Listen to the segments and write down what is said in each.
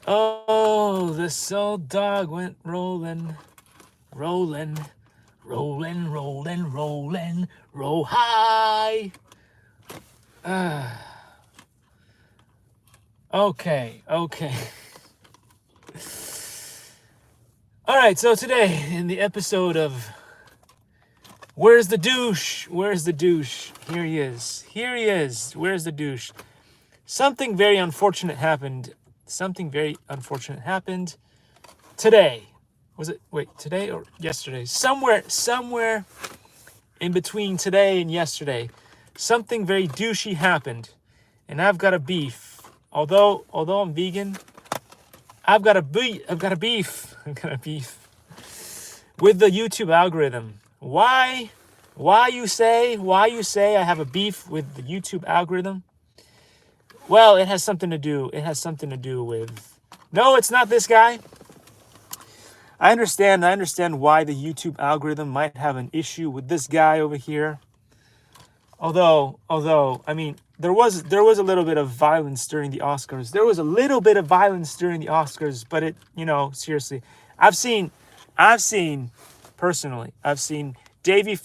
Oh, this old dog went rolling, rolling, rolling, rolling, rolling, roll high. Okay. All right, so today in the episode of Where's the Douche? Where's the Douche? Here he is. Where's the douche? Something very unfortunate happened today. Was it, today or yesterday? Somewhere in between today and yesterday, something very douchey happened. And I've got a beef. Although I'm vegan, I've got a beef with the YouTube algorithm. Why you say I have a beef with the YouTube algorithm? Well, it has something to do with... No, it's not this guy. I understand why the YouTube algorithm might have an issue with this guy over here. Although, I mean, there was a little bit of violence during the Oscars. But it, seriously, I've seen Davey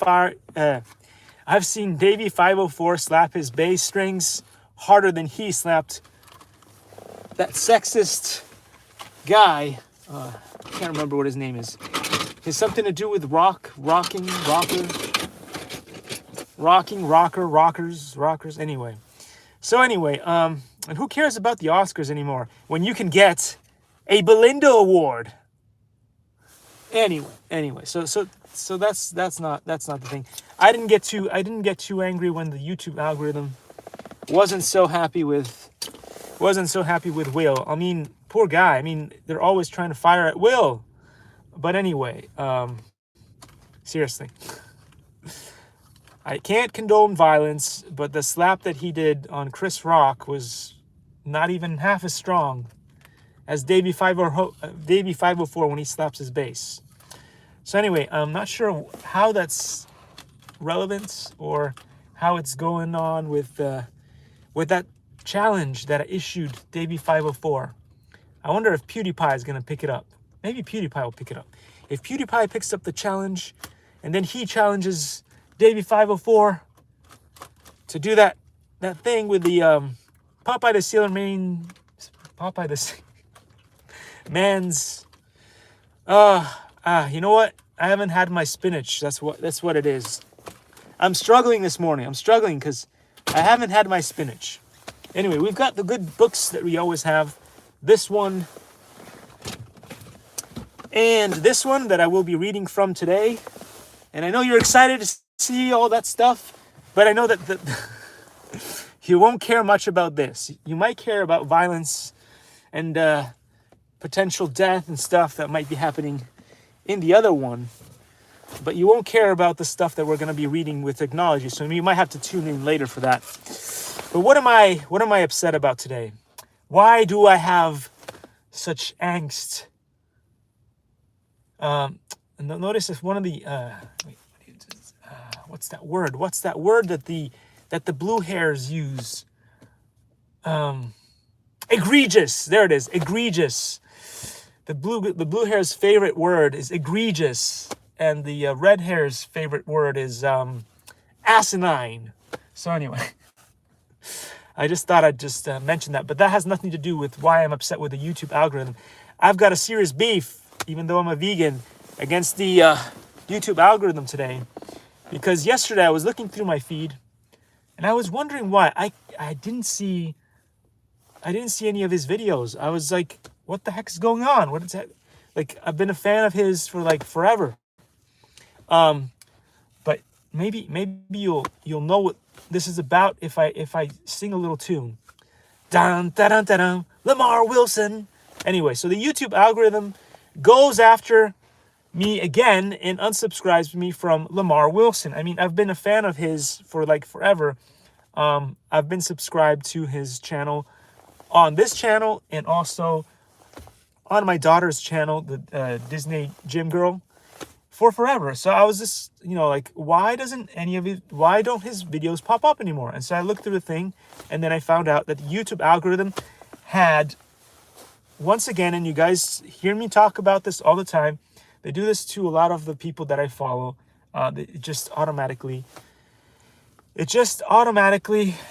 504 slap his bass strings harder than he slapped that sexist guy. I can't remember what his name is. It has something to do with rockers. Anyway. And who cares about the Oscars anymore when you can get a Belinda Award? Anyway. So that's not the thing. I didn't get too angry when the YouTube algorithm wasn't so happy with Will. I mean, poor guy. I mean, they're always trying to fire at Will. But anyway, seriously. I can't condone violence, but the slap that he did on Chris Rock was not even half as strong as Davey 504 when he slaps his bass. So anyway, I'm not sure how that's relevant or how it's going on with that challenge that I issued Davey 504. I wonder if PewDiePie is going to pick it up. Maybe PewDiePie will pick it up. If PewDiePie picks up the challenge and then he challenges Davey 504 to do that thing with the Popeye the Sailor Man's you know what? I haven't had my spinach. That's what it is. I'm struggling this morning. Because I haven't had my spinach. Anyway, we've got the good books that we always have. This one and this one that I will be reading from today. And I know you're excited to see all that stuff, but I know that you won't care much about this. You might care about violence and potential death and stuff that might be happening in the other one, but you won't care about the stuff that we're going to be reading with technology. So you might have to tune in later for that. But what am I upset about today? Why do I have such angst? Notice if one of the what's that word? What's that word that the blue hairs use? Egregious. There it is. Egregious. The blue hair's favorite word is egregious, and the red hair's favorite word is asinine. So anyway, I just thought I'd just mention that, but that has nothing to do with why I'm upset with the YouTube algorithm. I've got a serious beef, even though I'm a vegan, against the YouTube algorithm today, because yesterday I was looking through my feed, and I was wondering why I didn't see any of his videos. I was like, what the heck is going on? What is that? Like, I've been a fan of his for like forever. But maybe you'll know what this is about if I sing a little tune. Dun dun dun dun dun. Lamar Wilson. Anyway, so the YouTube algorithm goes after me again and unsubscribes me from Lamar Wilson. I mean, I've been a fan of his for like forever. I've been subscribed to his channel on this channel and also on my daughter's channel, the Disney Gym Girl, for forever. So I was just, you know, like, why don't his videos pop up anymore? And so I looked through the thing, and then I found out that the YouTube algorithm had, once again, and you guys hear me talk about this all the time, they do this to a lot of the people that I follow. It just automatically,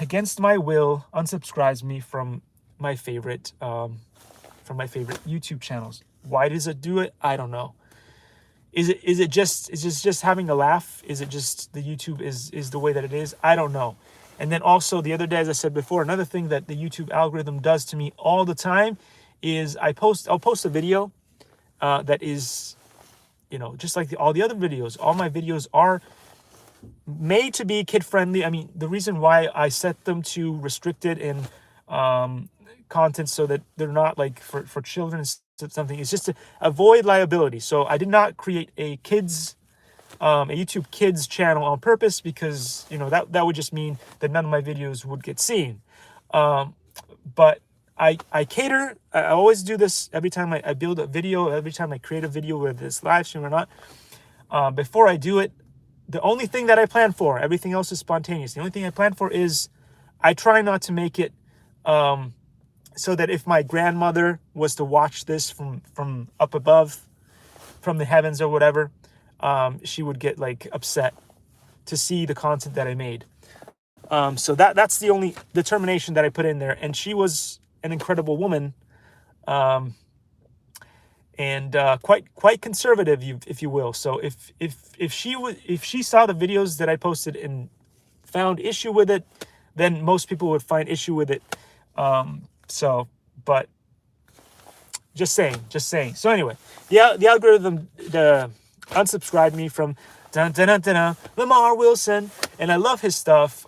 against my will, unsubscribes me from my favorite YouTube channels. Why does it do it? I don't know. Is it just having a laugh? Is it just the YouTube is the way that it is? I don't know. And then also the other day, as I said before, another thing that the YouTube algorithm does to me all the time is I'll post a video that is, you know, just like all the other videos. All my videos are made to be kid friendly. I mean, the reason why I set them to restricted and content so that they're not like for children something, is just to avoid liability. So I did not create a YouTube kids channel on purpose, because, you know, that would just mean that none of my videos would get seen. But I cater. I always do this every time I build a video, every time I create a video, whether it's live stream or not. Before I do it, the only thing that I plan for, everything else is spontaneous. The only thing I plan for is I try not to make it so that if my grandmother was to watch this from up above, from the heavens or whatever, she would get like upset to see the content that I made. So that's the only determination that I put in there. And she was an incredible woman, and quite conservative, if you will. So if she saw the videos that I posted and found issue with it, then most people would find issue with it. But just saying. So anyway, the algorithm unsubscribed me from Lamar Wilson, and I love his stuff.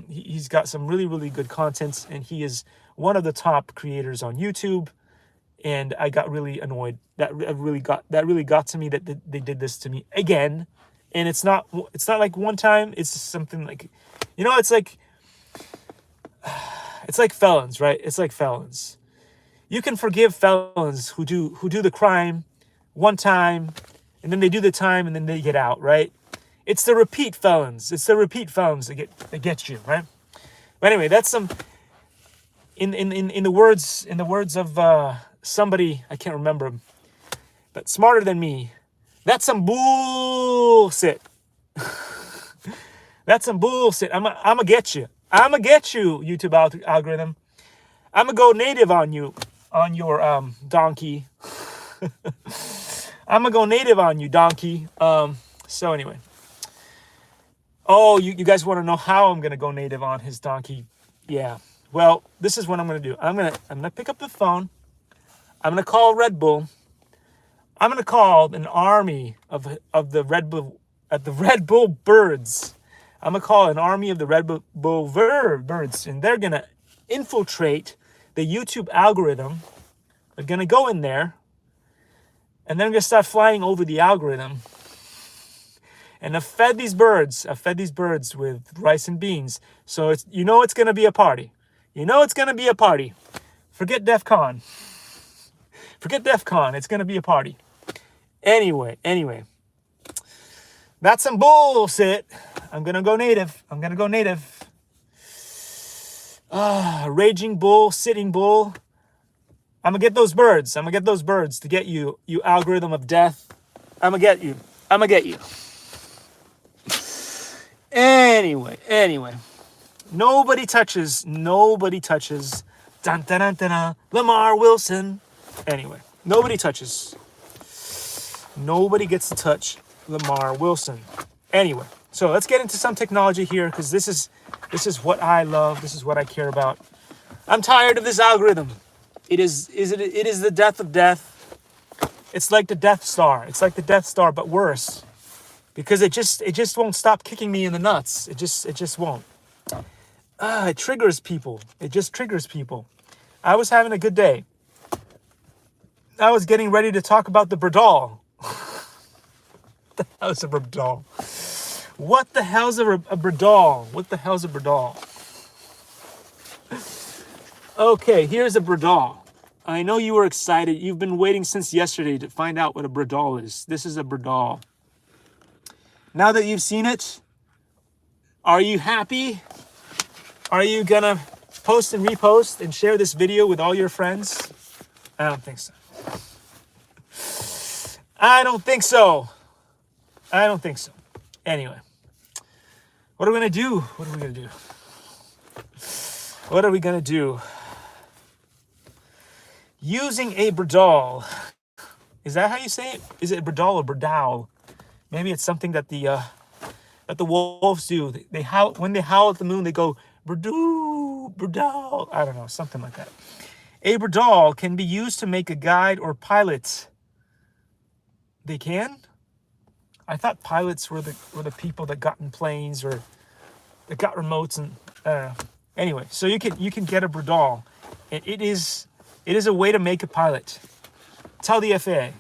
He's got some really, really good content, and he is one of the top creators on YouTube. And I got really annoyed. That really got to me that they did this to me again. And it's not like one time. It's just something like, you know, it's like felons, right? It's like felons. You can forgive felons who do the crime one time, and then they do the time, and then they get out, right? It's the repeat felons. That get you, right? But anyway, that's some in the words of somebody, I can't remember him, but smarter than me. That's some bullshit. That's some bullshit. I'ma get you. I'ma get you, YouTube algorithm. I'ma go native on you, on your donkey. I'ma go native on you, donkey. So anyway. Oh, you guys want to know how I'm gonna go native on his donkey? Yeah. Well, this is what I'm gonna do. I'm gonna pick up the phone. I'm gonna call Red Bull. I'm gonna call an army of the Red Bull birds. I'm gonna call an army of the Red Bull birds, and they're gonna infiltrate the YouTube algorithm. They're gonna go in there, and then I'm gonna start flying over the algorithm. And I've fed these birds with rice and beans. So it's gonna be a party. It's gonna be a party. Forget DEF CON. It's gonna be a party. Anyway. That's some bullshit. I'm gonna go native. Raging bull, sitting bull. I'm gonna get those birds to get you, you algorithm of death. I'm gonna get you. Anyway. Nobody touches. Dun, dun, dun, dun, dun, Lamar Wilson. Anyway, nobody touches. Nobody gets to touch Lamar Wilson. Anyway, so let's get into some technology here, because this is what I love. This is what I care about. I'm tired of this algorithm. It is the death of death. It's like the Death Star. It's like the Death Star, but worse. Because it just won't stop kicking me in the nuts. It just won't. It triggers people. It just triggers people. I was having a good day. I was getting ready to talk about the Bradol. What the hell is a Bradol? What the hell's a Bradol? Okay, here's a Bradol. I know you were excited. You've been waiting since yesterday to find out what a Bradol is. This is a Bradol. Now that you've seen it, are you happy? Are you gonna post and repost and share this video with all your friends? I don't think so. I don't think so. I don't think so. Anyway, what are we gonna do? What are we gonna do? What are we gonna do? Using a bradal. Is that how you say it? Is it bradal or bradal? Maybe it's something that the wolves do. They howl when they howl at the moon. They go bradoo, bradal. I don't know, something like that. A bradal can be used to make a guide or pilot. They can? I thought pilots were the people that got in planes or that got remotes and anyway. So you can get a bradal, and it is a way to make a pilot. Tell the FAA.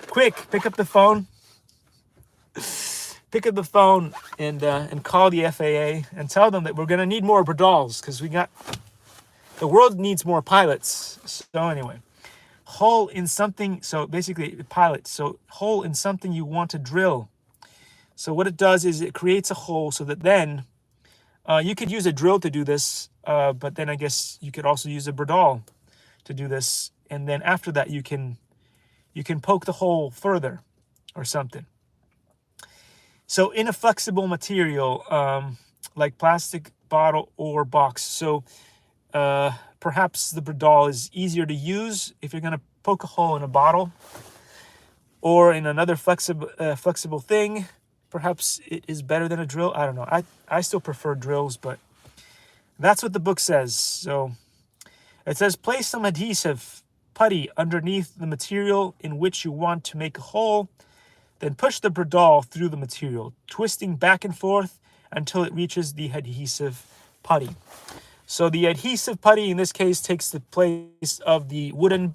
Quick, pick up the phone. Pick up the phone and call the FAA and tell them that we're gonna need more bradals because the world needs more pilots. So anyway, hole in something. So basically, pilot. So hole in something you want to drill. So what it does is it creates a hole so that then you could use a drill to do this, but then I guess you could also use a bradal to do this, and then after that you can poke the hole further or something. So in a flexible material like plastic, bottle, or box. So perhaps the bradal is easier to use if you're going to poke a hole in a bottle or in another flexible thing. Perhaps it is better than a drill. I don't know. I still prefer drills, but that's what the book says. So it says place some adhesive putty underneath the material in which you want to make a hole. Then push the bradal through the material, twisting back and forth until it reaches the adhesive putty. So the adhesive putty in this case takes the place of the wooden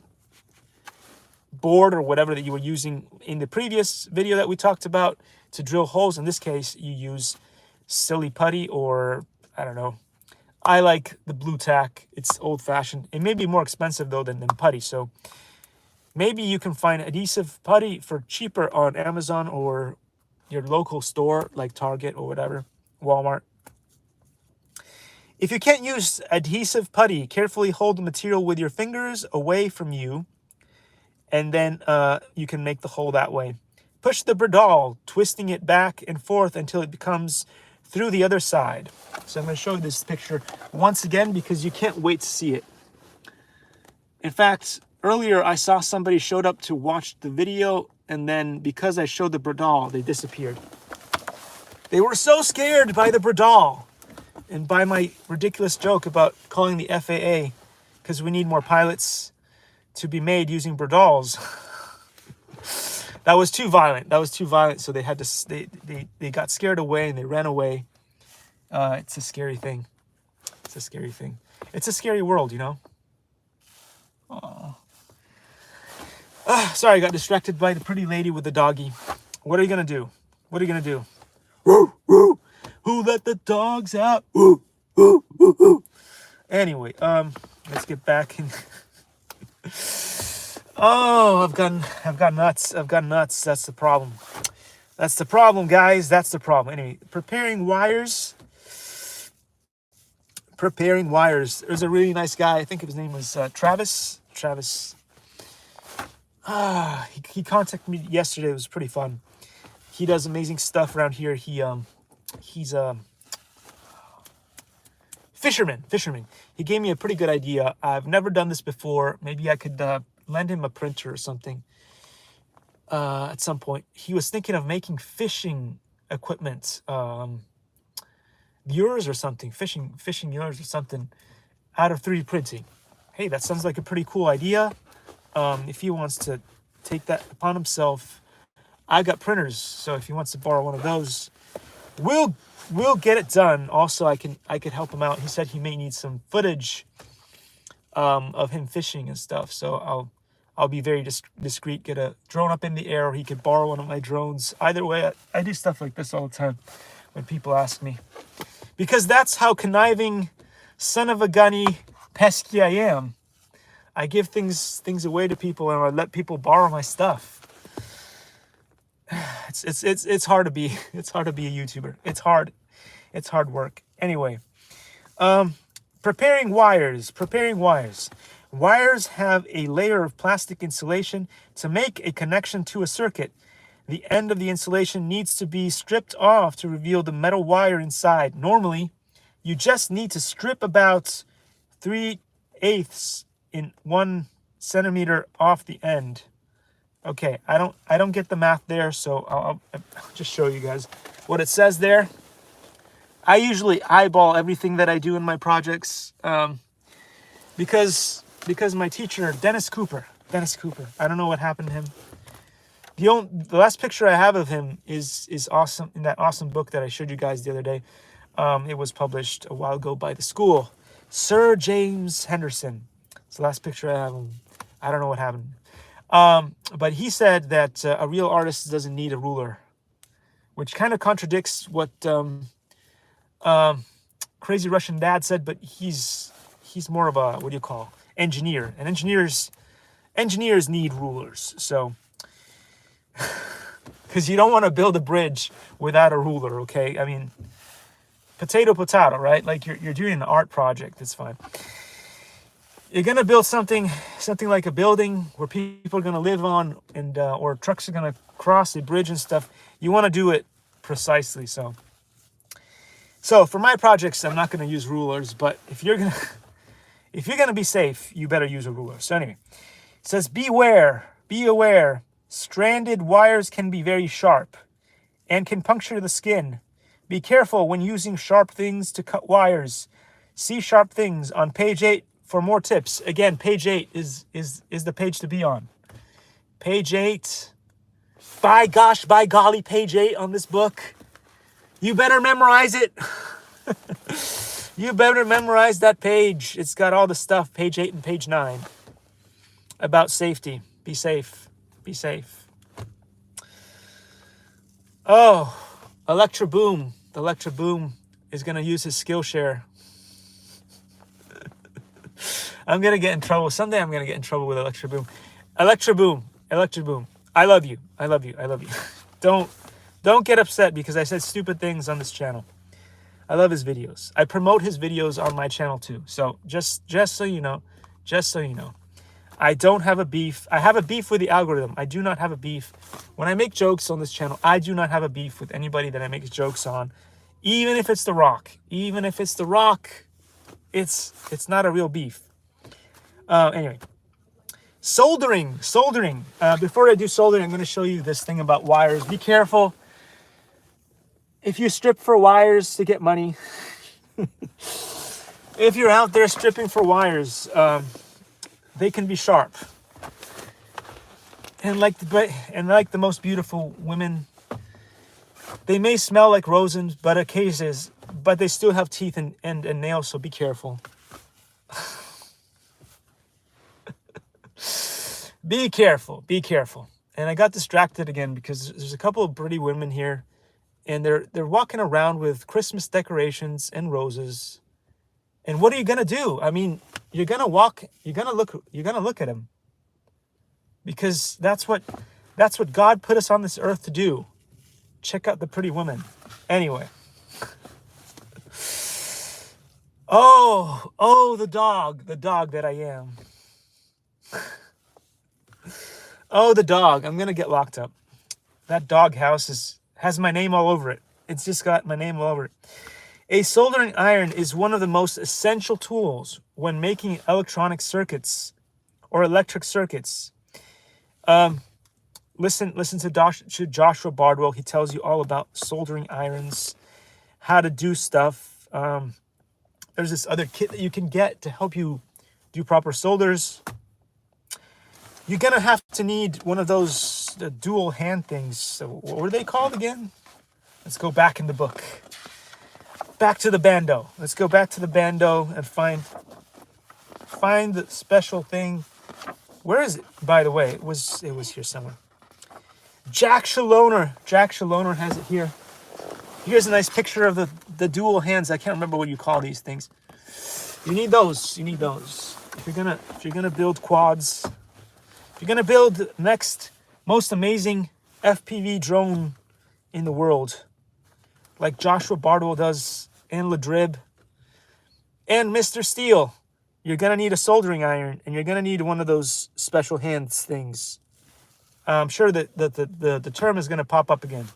board or whatever that you were using in the previous video that we talked about to drill holes. In this case, you use silly putty, or I don't know. I like the blue tack. It's old-fashioned. It may be more expensive though than putty. So maybe you can find adhesive putty for cheaper on Amazon or your local store like Target or whatever, Walmart. If you can't use adhesive putty, carefully hold the material with your fingers away from you, and then you can make the hole that way. Push the bradal, twisting it back and forth until it comes through the other side. So I'm going to show you this picture once again because you can't wait to see it. In fact, earlier I saw somebody showed up to watch the video, and then because I showed the bradal, they disappeared. They were so scared by the bradal and by my ridiculous joke about calling the FAA because we need more pilots to be made using bradals. That was too violent. So they had to. They got scared away and they ran away. It's a scary thing. It's a scary thing. It's a scary world, you know. Sorry, I got distracted by the pretty lady with the doggy. What are you gonna do? What are you gonna do? Woo, woo. Who let the dogs out? Woo, woo, woo, woo. Anyway, let's get back in. Oh, I've got nuts. That's the problem. That's the problem, guys. That's the problem. Anyway, preparing wires. There's a really nice guy. I think his name was Travis. He contacted me yesterday. It was pretty fun. He does amazing stuff around here. He's a fisherman. He gave me a pretty good idea. I've never done this before. Maybe I could lend him a printer or something at some point. He was thinking of making fishing equipment, lures or something, fishing lures or something out of 3D printing. Hey, that sounds like a pretty cool idea. If he wants to take that upon himself, I got printers, so if he wants to borrow one of those, we'll get it done. Also, I could help him out. He said he may need some footage of him fishing and stuff, so I'll be very discreet, get a drone up in the air, or he could borrow one of my drones. Either way, I do stuff like this all the time when people ask me, because that's how conniving son of a gunny pesky I am. I give things away to people, and I let people borrow my stuff. it's hard to be it's hard to be a YouTuber. It's hard work. Anyway, preparing wires. Wires have a layer of plastic insulation to make a connection to a circuit. The end of the insulation needs to be stripped off to reveal the metal wire inside. Normally, you just need to strip about 3/8 in 1 centimeter off the end. Okay, I don't get the math there, so I'll just show you guys what it says there. I usually eyeball everything that I do in my projects, because my teacher, Dennis Cooper, I don't know what happened to him. The last picture I have of him is awesome, in that awesome book that I showed you guys the other day. It was published a while ago by the school. Sir James Henderson. It's the last picture I have of him. I don't know what happened. But he said that a real artist doesn't need a ruler, which kind of contradicts what Crazy Russian Dad said, but he's more of a, what do you call, engineer. And engineers need rulers. So, because you don't want to build a bridge without a ruler, okay? I mean, potato, right? Like you're doing an art project, it's fine. You're gonna build something like a building where people are gonna live on, and or trucks are gonna cross a bridge and stuff. You want to do it precisely. So for my projects, I'm not gonna use rulers. But if you're gonna be safe, you better use a ruler. So anyway, it says be aware. Stranded wires can be very sharp and can puncture the skin. Be careful when using sharp things to cut wires. See Sharp Things on page 8 for more tips. Again, page 8 is the page to be on. Page 8. By golly, page 8 on this book. You better memorize it. You better memorize that page. It's got all the stuff, page 8 and page 9, about safety. Be safe. Be safe. Oh, Electra Boom. The Electra Boom is going to use his Skillshare. I'm going to get in trouble. Someday I'm going to get in trouble with Electra Boom. Electra Boom. I love you. Don't get upset because I said stupid things on this channel. I love his videos. I promote his videos on my channel too. So just so you know, I don't have a beef. I have a beef with the algorithm. I do not have a beef. When I make jokes on this channel, I do not have a beef with anybody that I make jokes on. Even if it's The Rock. It's not a real beef. Anyway. Soldering. Before I do soldering, I'm going to show you this thing about wires. Be careful. If you strip for wires to get money, if you're out there stripping for wires, they can be sharp. And like the most beautiful women, they may smell like roses, but they still have teeth and nails, so be careful. Be careful. And I got distracted again because there's a couple of pretty women here, and they're walking around with Christmas decorations and roses. And what are you gonna do? I mean, you're gonna look at them, because that's what God put us on this earth to do. Check out the pretty women. Anyway. Oh, the dog that I am. Oh, the dog. I'm gonna get locked up. That dog house has my name all over it. It's just got my name all over it. A soldering iron is one of the most essential tools when making electronic circuits or electric circuits. Listen to Joshua Bardwell. He tells you all about soldering irons, how to do stuff. There's this other kit that you can get to help you do proper solders. You're going to have to need one of those dual hand things. So what were they called again? Let's go back in the book. Back to the bando. Let's go back to the bando and find the special thing. Where is it? By the way, it was here somewhere. Jack Shaloner has it here. Here's a nice picture of the dual hands. I can't remember what you call these things. You need those. If you're gonna build quads, if you're gonna build the next most amazing FPV drone in the world, like Joshua Bardwell does, and Ladrib, and Mr. Steel. You're gonna need a soldering iron, and you're gonna need one of those special hands things. I'm sure that the term is gonna pop up again.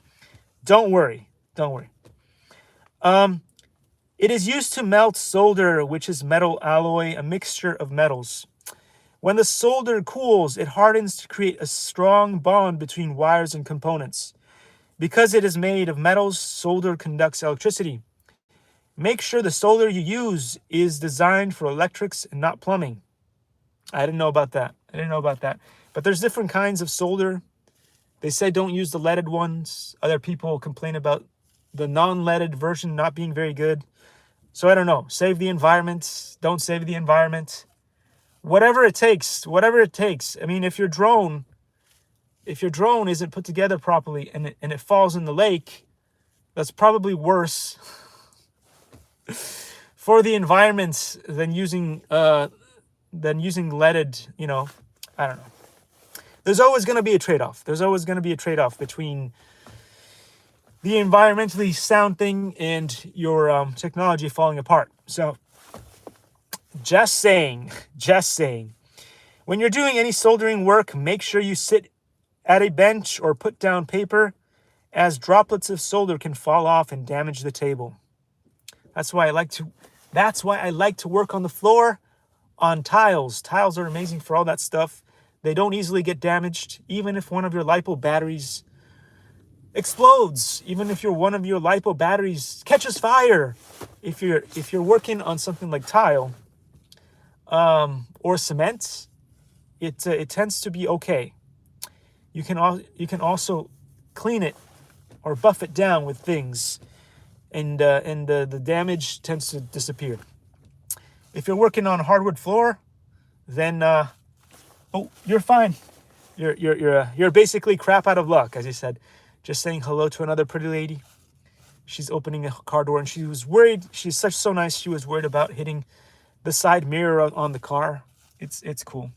Don't worry. Don't worry. It is used to melt solder, which is metal alloy, a mixture of metals. When the solder cools, it hardens to create a strong bond between wires and components. Because it is made of metals, solder conducts electricity. Make sure the solder you use is designed for electrics and not plumbing. I didn't know about that. But there's different kinds of solder. They say don't use the leaded ones. Other people complain about the non-leaded version not being very good. So I don't know. Save the environment. Don't save the environment. Whatever it takes. I mean, if your drone isn't put together properly and it falls in the lake, that's probably worse for the environment than using leaded, I don't know. There's always going to be a trade-off. Between the environmentally sound thing and your technology falling apart. So, just saying. When you're doing any soldering work, make sure you sit at a bench or put down paper, as droplets of solder can fall off and damage the table. That's why I like to work on the floor on tiles. Tiles are amazing for all that stuff. They don't easily get damaged, even if one of your LiPo batteries explodes, even if one of your LiPo batteries catches fire. If you're working on something like tile or cement, it tends to be okay. You can also clean it or buff it down with things, and the damage tends to disappear. If you're working on a hardwood floor, then you're fine. You're basically crap out of luck, as you said. Just saying hello to another pretty lady. She's opening a car door, and she was worried. She's so nice. She was worried about hitting the side mirror on the car. It's cool.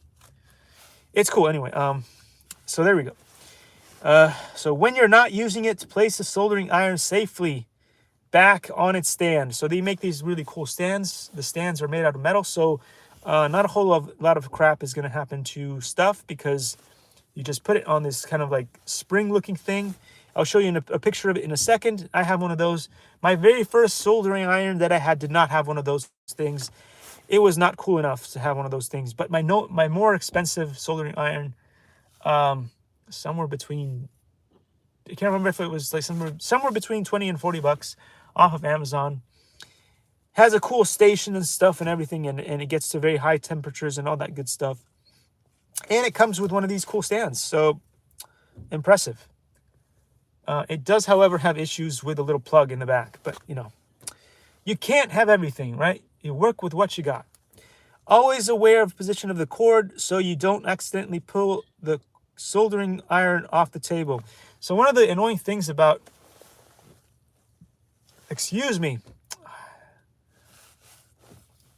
It's cool anyway. So there we go. So when you're not using it, place the soldering iron safely back on its stand. So they make these really cool stands. The stands are made out of metal, so not a whole lot of crap is going to happen to stuff, because you just put it on this kind of like spring-looking thing. I'll show you a picture of it in a second. I have one of those. My very first soldering iron that I had did not have one of those things. It was not cool enough to have one of those things. But my more expensive soldering iron, somewhere between, I can't remember if it was like somewhere between 20 and 40 bucks off of Amazon. Has a cool station and stuff and everything, and it gets to very high temperatures and all that good stuff. And it comes with one of these cool stands, so impressive. It does, however, have issues with a little plug in the back, but you can't have everything, right? You work with what you got. Always aware of the position of the cord so you don't accidentally pull the soldering iron off the table. So one of the annoying things about,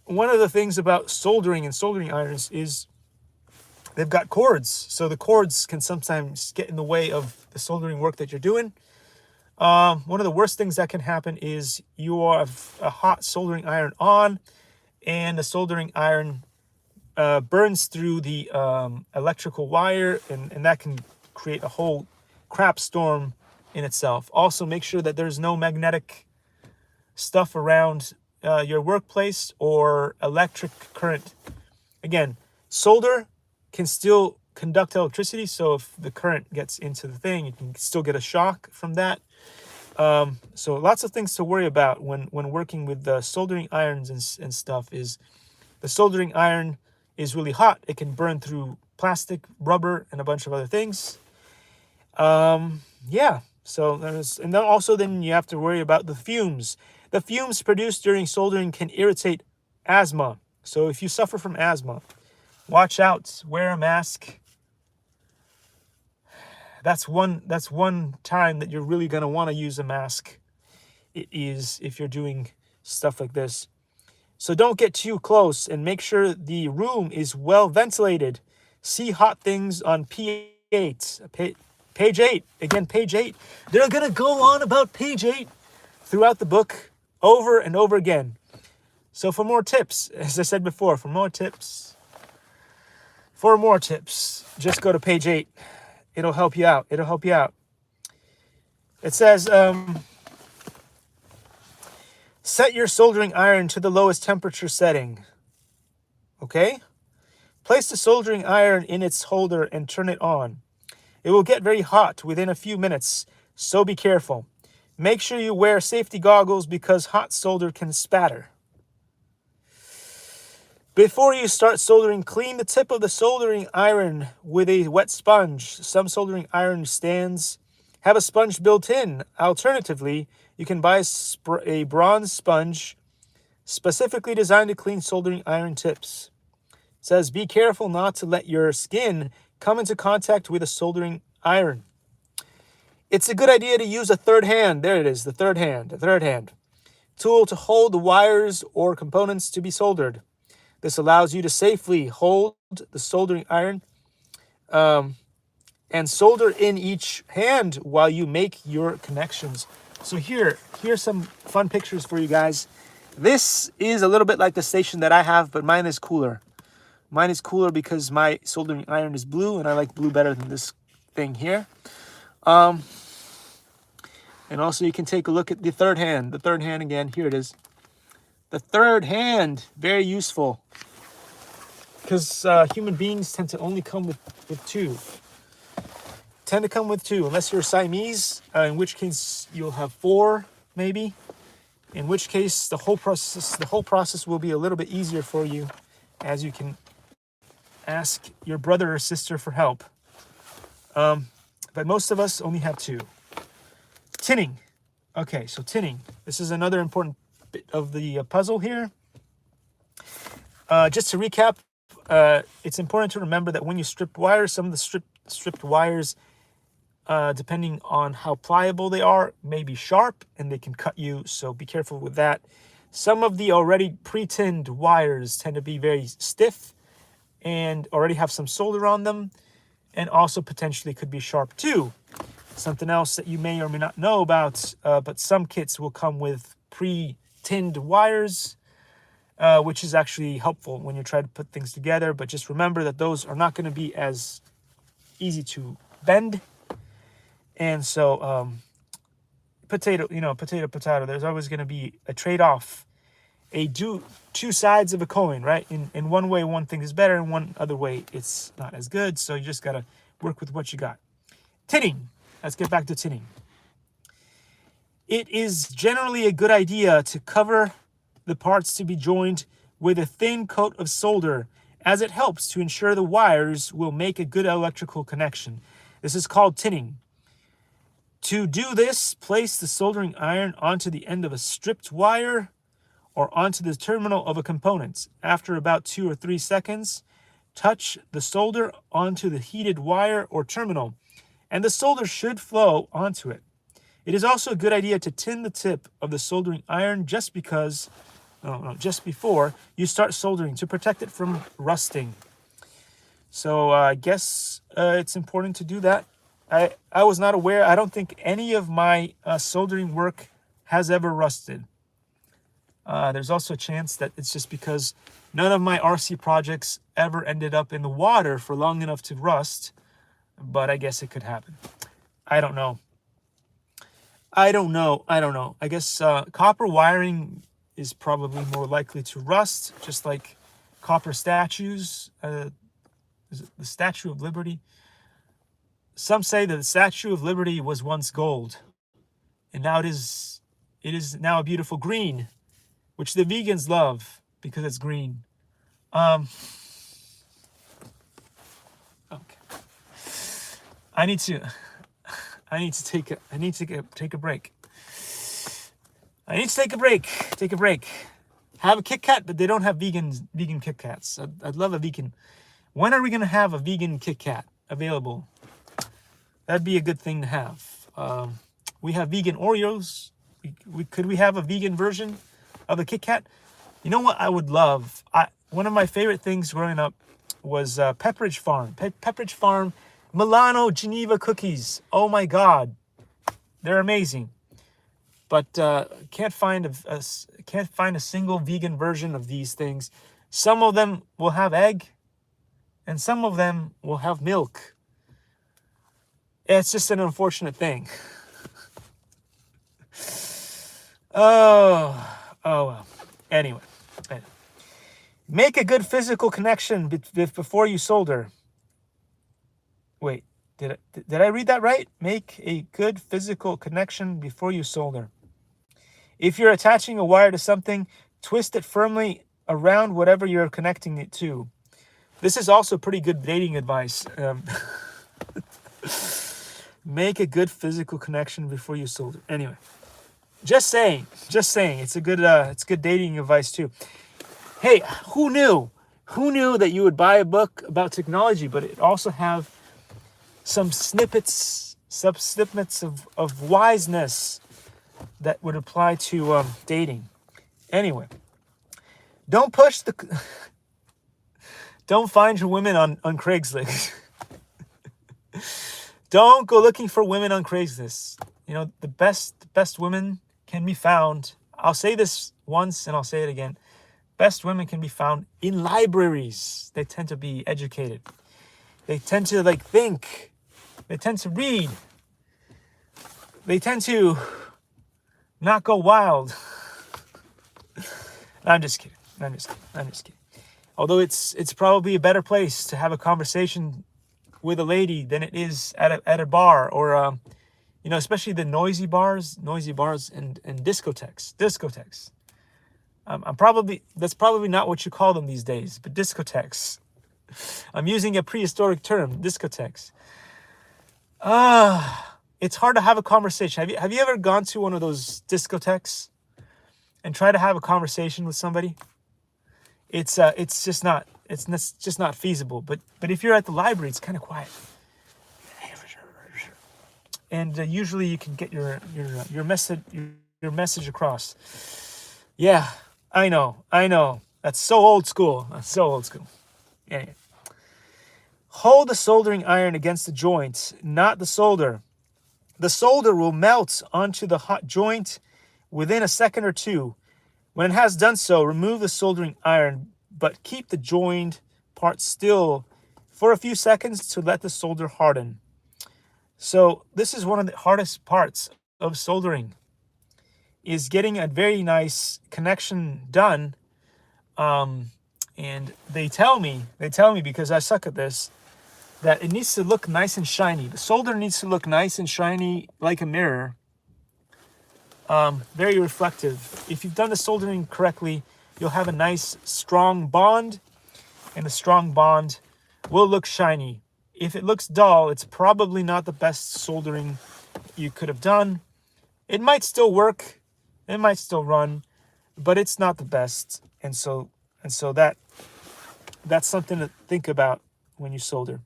one of the things about soldering and soldering irons is they've got cords. So the cords can sometimes get in the way of the soldering work that you're doing. One of the worst things that can happen is you have a hot soldering iron on, and the soldering iron burns through the electrical wire, and that can create a whole crap storm in itself. Also, make sure that there's no magnetic stuff around your workplace or electric current. Again, solder can still conduct electricity, so if the current gets into the thing, you can still get a shock from that. So lots of things to worry about when working with the soldering irons and stuff. Is the soldering iron is really hot. It can burn through plastic, rubber, and a bunch of other things. Yeah. So then you have to worry about the fumes. The fumes produced during soldering can irritate asthma. So if you suffer from asthma, watch out. Wear a mask. That's one time that you're really going to want to use a mask. It is if you're doing stuff like this. So don't get too close, and make sure the room is well ventilated. See hot things on P8. Page 8. Again, page 8. They're going to go on about page 8 throughout the book over and over again. So for more tips, as I said before, for more tips, just go to page 8. It'll help you out. It'll help you out. It says, set your soldering iron to the lowest temperature setting. Okay? Place the soldering iron in its holder and turn it on. It will get very hot within a few minutes, so be careful. Make sure you wear safety goggles because hot solder can spatter. Before you start soldering, clean the tip of the soldering iron with a wet sponge. Some soldering iron stands have a sponge built in. Alternatively, you can buy a bronze sponge specifically designed to clean soldering iron tips. It says, be careful not to let your skin come into contact with a soldering iron. It's a good idea to use a third hand. There it is, the third hand tool to hold the wires or components to be soldered. This allows you to safely hold the soldering iron and solder in each hand while you make your connections. So here's some fun pictures for you guys. This is a little bit like the station that I have, but mine is cooler. Mine is cooler because my soldering iron is blue, and I like blue better than this thing here. And also you can take a look at the third hand. The third hand again, here it is. The third hand, very useful. Because human beings tend to only come with two. Tend to come with two, unless you're Siamese, in which case you'll have four, maybe. In which case the whole process will be a little bit easier for you, as you can ask your brother or sister for help. But most of us only have two. Tinning. Okay, so tinning. This is another important bit of the puzzle here. Just to recap, it's important to remember that when you strip wires, some of the stripped wires, depending on how pliable they are, may be sharp and they can cut you, so be careful with that. Some of the already pre-tinned wires tend to be very stiff and already have some solder on them, and also potentially could be sharp too. Something else that you may or may not know about, but some kits will come with pre-tinned wires, which is actually helpful when you try to put things together. But just remember that those are not going to be as easy to bend. And so, potato, there's always going to be a trade-off, two sides of a coin, right? In one way, one thing is better, and one other way, it's not as good. So you just got to work with what you got. Tinning. Let's get back to tinning. It is generally a good idea to cover the parts to be joined with a thin coat of solder, as it helps to ensure the wires will make a good electrical connection. This is called tinning. To do this, place the soldering iron onto the end of a stripped wire or onto the terminal of a component. After about 2 or 3 seconds, touch the solder onto the heated wire or terminal, and the solder should flow onto it. It is also a good idea to tin the tip of the soldering iron just before you start soldering, to protect it from rusting. So I guess it's important to do that. I was not aware. I don't think any of my soldering work has ever rusted. There's also a chance that it's just because none of my RC projects ever ended up in the water for long enough to rust. But I guess it could happen. I don't know. I guess copper wiring is probably more likely to rust, just like copper statues. Is it the Statue of Liberty? Some say that the Statue of Liberty was once gold, and now it is now a beautiful green, which the vegans love because it's green. Okay. I need to take a break. Take a break. Have a Kit Kat, but they don't have vegan Kit Kats. I'd love a vegan. When are we gonna have a vegan Kit Kat available? That'd be a good thing to have. We have vegan Oreos. Could we have a vegan version of a Kit Kat? You know what I would love? One of my favorite things growing up was Pepperidge Farm. Pepperidge Farm Milano Geneva cookies. Oh my God, they're amazing. But can't find a single vegan version of these things. Some of them will have egg, and some of them will have milk. It's just an unfortunate thing. Oh well. Anyway, make a good physical connection before you solder. Wait, did I read that right? Make a good physical connection before you solder. If you're attaching a wire to something, twist it firmly around whatever you're connecting it to. This is also pretty good dating advice. Make a good physical connection before you solder. Anyway, just saying. It's good dating advice too. Hey, who knew? Who knew that you would buy a book about technology, but it also have some snippets of wiseness that would apply to dating. Anyway, don't find your women on Craigslist. Don't go looking for women on Craigslist. You know, the best women can be found. I'll say this once and I'll say it again. Best women can be found in libraries. They tend to be educated. They tend to think. They tend to read. They tend to not go wild. I'm just kidding. Although it's probably a better place to have a conversation with a lady than it is at a bar or especially the noisy bars and discotheques. That's probably not what you call them these days, but discotheques. I'm using a prehistoric term, discotheques. It's hard to have a conversation. Have you ever gone to one of those discotheques and try to have a conversation with somebody? It's just not feasible. But if you're at the library, it's kind of quiet. And usually you can get your message across. Yeah, I know. That's so old school. Anyway. Hold the soldering iron against the joint, not the solder. The solder will melt onto the hot joint within a second or two. When it has done so, remove the soldering iron, but keep the joined part still for a few seconds to let the solder harden. So this is one of the hardest parts of soldering, is getting a very nice connection done. And they tell me because I suck at this, that it needs to look nice and shiny. The solder needs to look nice and shiny like a mirror. Very reflective. If you've done the soldering correctly, you'll have a nice strong bond, and the strong bond will look shiny. If it looks dull, it's probably not the best soldering you could have done. It might still work, it might still run, but it's not the best. And so that's something to think about when you solder.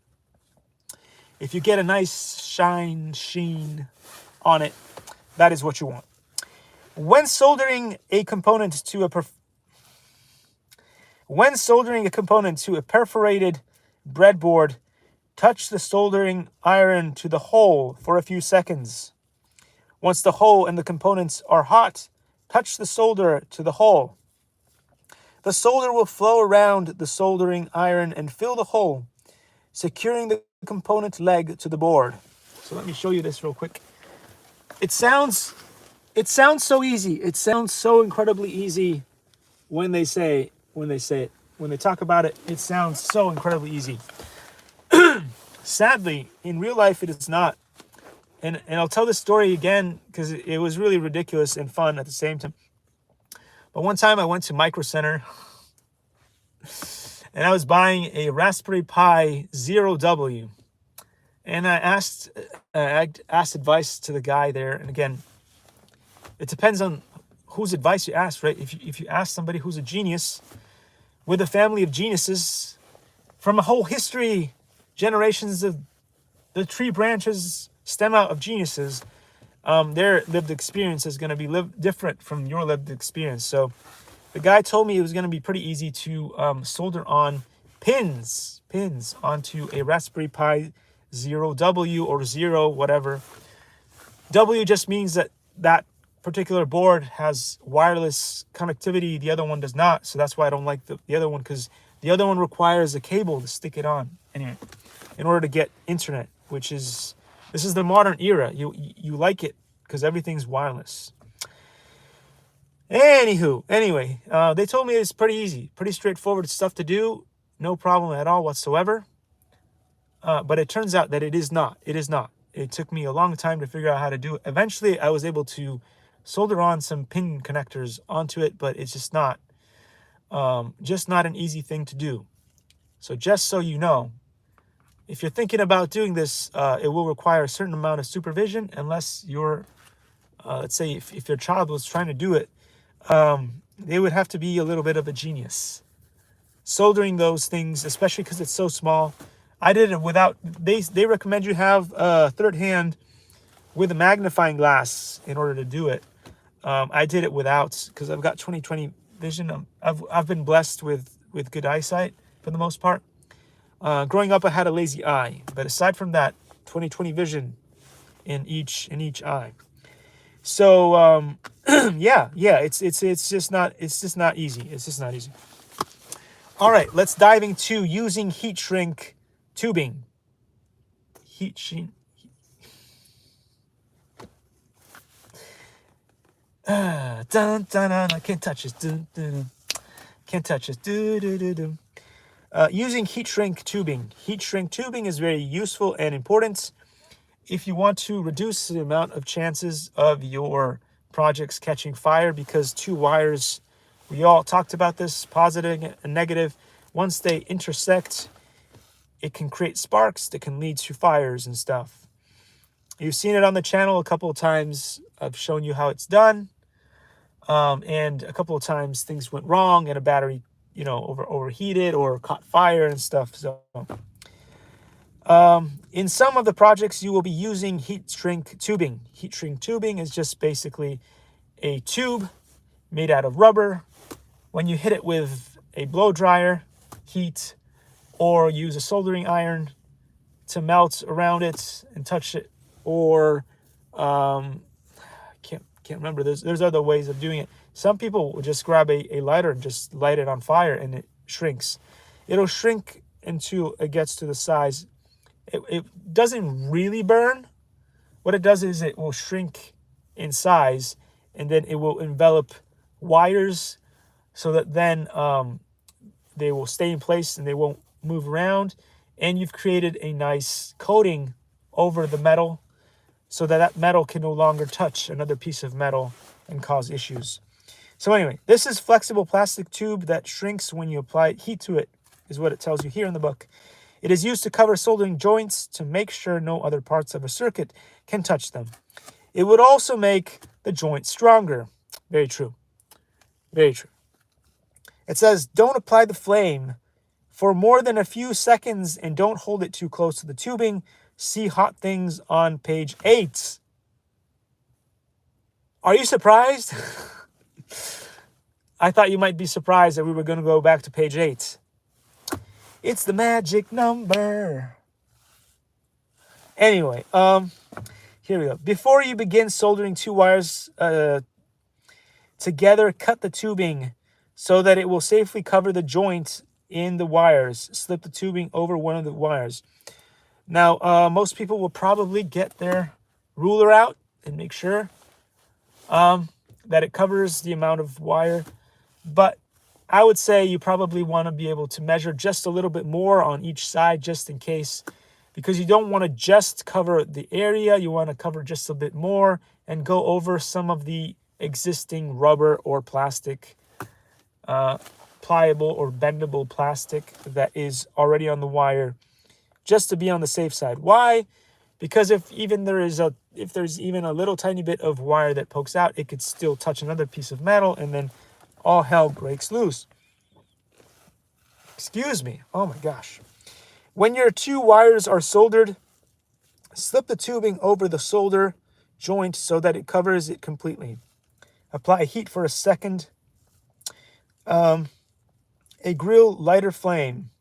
If you get a nice sheen on it, that is what you want. When soldering a component to a perforated breadboard, touch the soldering iron to the hole for a few seconds. Once the hole and the components are hot, touch the solder to the hole. The solder will flow around the soldering iron and fill the hole, securing the component leg to the board. So let me show you this real quick. It sounds so easy. It sounds so incredibly easy when they say it. When they talk about it, it sounds so incredibly easy. Sadly, in real life, it is not. And I'll tell this story again because it was really ridiculous and fun at the same time. But one time I went to Micro Center and I was buying a Raspberry Pi 0W. And I asked advice to the guy there. And again, it depends on whose advice you ask, right? If you ask somebody who's a genius with a family of geniuses from a whole history, generations of the tree branches stem out of geniuses, their lived experience is going to be different from your lived experience. So the guy told me it was going to be pretty easy to solder on pins onto a Raspberry Pi 0W or 0, whatever. W just means that that particular board has wireless connectivity. The other one does not. So that's why I don't like the other one, because the other one requires a cable to stick it on. Anyway, in order to get internet, which is, this is the modern era. You like it because everything's wireless. Anyway, they told me it's pretty easy, pretty straightforward stuff to do. No problem at all whatsoever. But it turns out that it is not. It is not. It took me a long time to figure out how to do it. Eventually, I was able to solder on some pin connectors onto it, but it's just not an easy thing to do. So just so you know, if you're thinking about doing this, it will require a certain amount of supervision, unless you're, let's say, if your child was trying to do it, they would have to be a little bit of a genius. Soldering those things, especially because it's so small. I did it without, they recommend you have a third hand with a magnifying glass in order to do it. I did it without, because I've got 20/20 vision. I've been blessed with good eyesight for the most part. Growing up, I had a lazy eye, but aside from that, 20/20 vision in each eye. So yeah, it's just not easy. It's just not easy. All right, let's dive into using heat shrink tubing. Heat shrink. Dun, dun, dun, I can't touch this. Dun, dun, dun. Can't touch this. Do, do, do, do. Using heat shrink tubing. Heat shrink tubing is very useful and important if you want to reduce the amount of chances of your projects catching fire, because two wires, we all talked about this, positive and negative, once they intersect, it can create sparks that can lead to fires and stuff. You've seen it on the channel a couple of times. I've shown you how it's done. And a couple of times things went wrong and a battery, overheated or caught fire and stuff. So in some of the projects, you will be using heat shrink tubing. Heat shrink tubing is just basically a tube made out of rubber. When you hit it with a blow dryer, heat, or use a soldering iron to melt around it and touch it, or can't remember. There's other ways of doing it. Some people will just grab a lighter and just light it on fire, and it shrinks. It'll shrink until it gets to the size. It doesn't really burn. What it does is it will shrink in size, and then it will envelop wires so that then they will stay in place and they won't move around. And you've created a nice coating over the metal so that metal can no longer touch another piece of metal and cause issues. So anyway, this is flexible plastic tube that shrinks when you apply heat to it, is what it tells you here in the book. It is used to cover soldering joints to make sure no other parts of a circuit can touch them. It would also make the joint stronger. Very true. Very true. It says, don't apply the flame for more than a few seconds and don't hold it too close to the tubing. See Hot Things on page 8. Are you surprised? I thought you might be surprised that we were going to go back to page 8. It's the magic number. Anyway, here we go. Before you begin soldering two wires together, cut the tubing so that it will safely cover the joint in the wires. Slip the tubing over one of the wires. Now, most people will probably get their ruler out and make sure that it covers the amount of wire. But I would say you probably want to be able to measure just a little bit more on each side, just in case, because you don't want to just cover the area. You want to cover just a bit more and go over some of the existing rubber or plastic, pliable or bendable plastic that is already on the wire, just to be on the safe side. Why? Because if there's even a little tiny bit of wire that pokes out, it could still touch another piece of metal, and then all hell breaks loose. Excuse me. Oh my gosh. When your two wires are soldered, slip the tubing over the solder joint so that it covers it completely. Apply heat for a second. A grill lighter flame.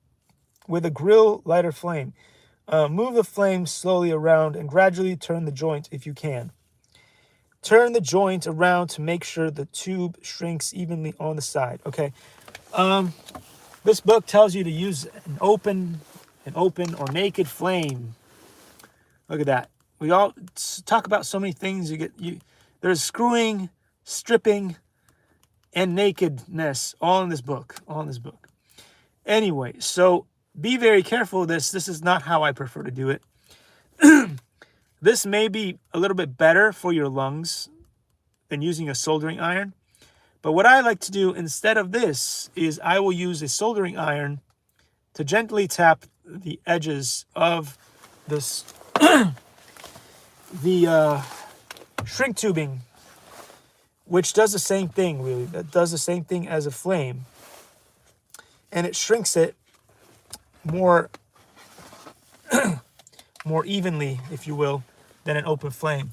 With a grill lighter flame. Move the flame slowly around and gradually turn the joint if you can. Turn the joint around to make sure the tube shrinks evenly on the side. Okay. This book tells you to use an open or naked flame. Look at that. We all talk about so many things. There's screwing, stripping, and nakedness all in this book. Anyway, so be very careful of this. This is not how I prefer to do it. This may be a little bit better for your lungs than using a soldering iron. But what I like to do instead of this is I will use a soldering iron to gently tap the edges of this the shrink tubing, which does the same thing, really. That does the same thing as a flame. And it shrinks it more evenly, if you will, than an open flame.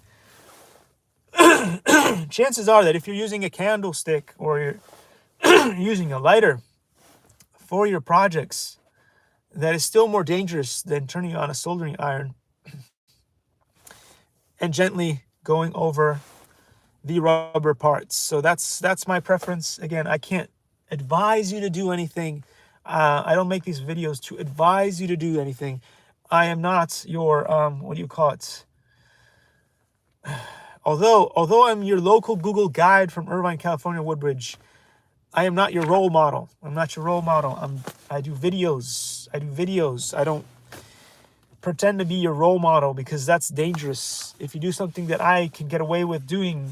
Chances are that if you're using a candlestick or you're using a lighter for your projects, that is still more dangerous than turning on a soldering iron and gently going over the rubber parts. So that's my preference. Again, I can't advise you to do anything. I don't make these videos to advise you to do anything. I am not your what do you call it? Although I'm your local Google guide from Irvine, California, Woodbridge, I am not your role model. I'm not your role model. I do videos. I don't pretend to be your role model because that's dangerous. If you do something that I can get away with doing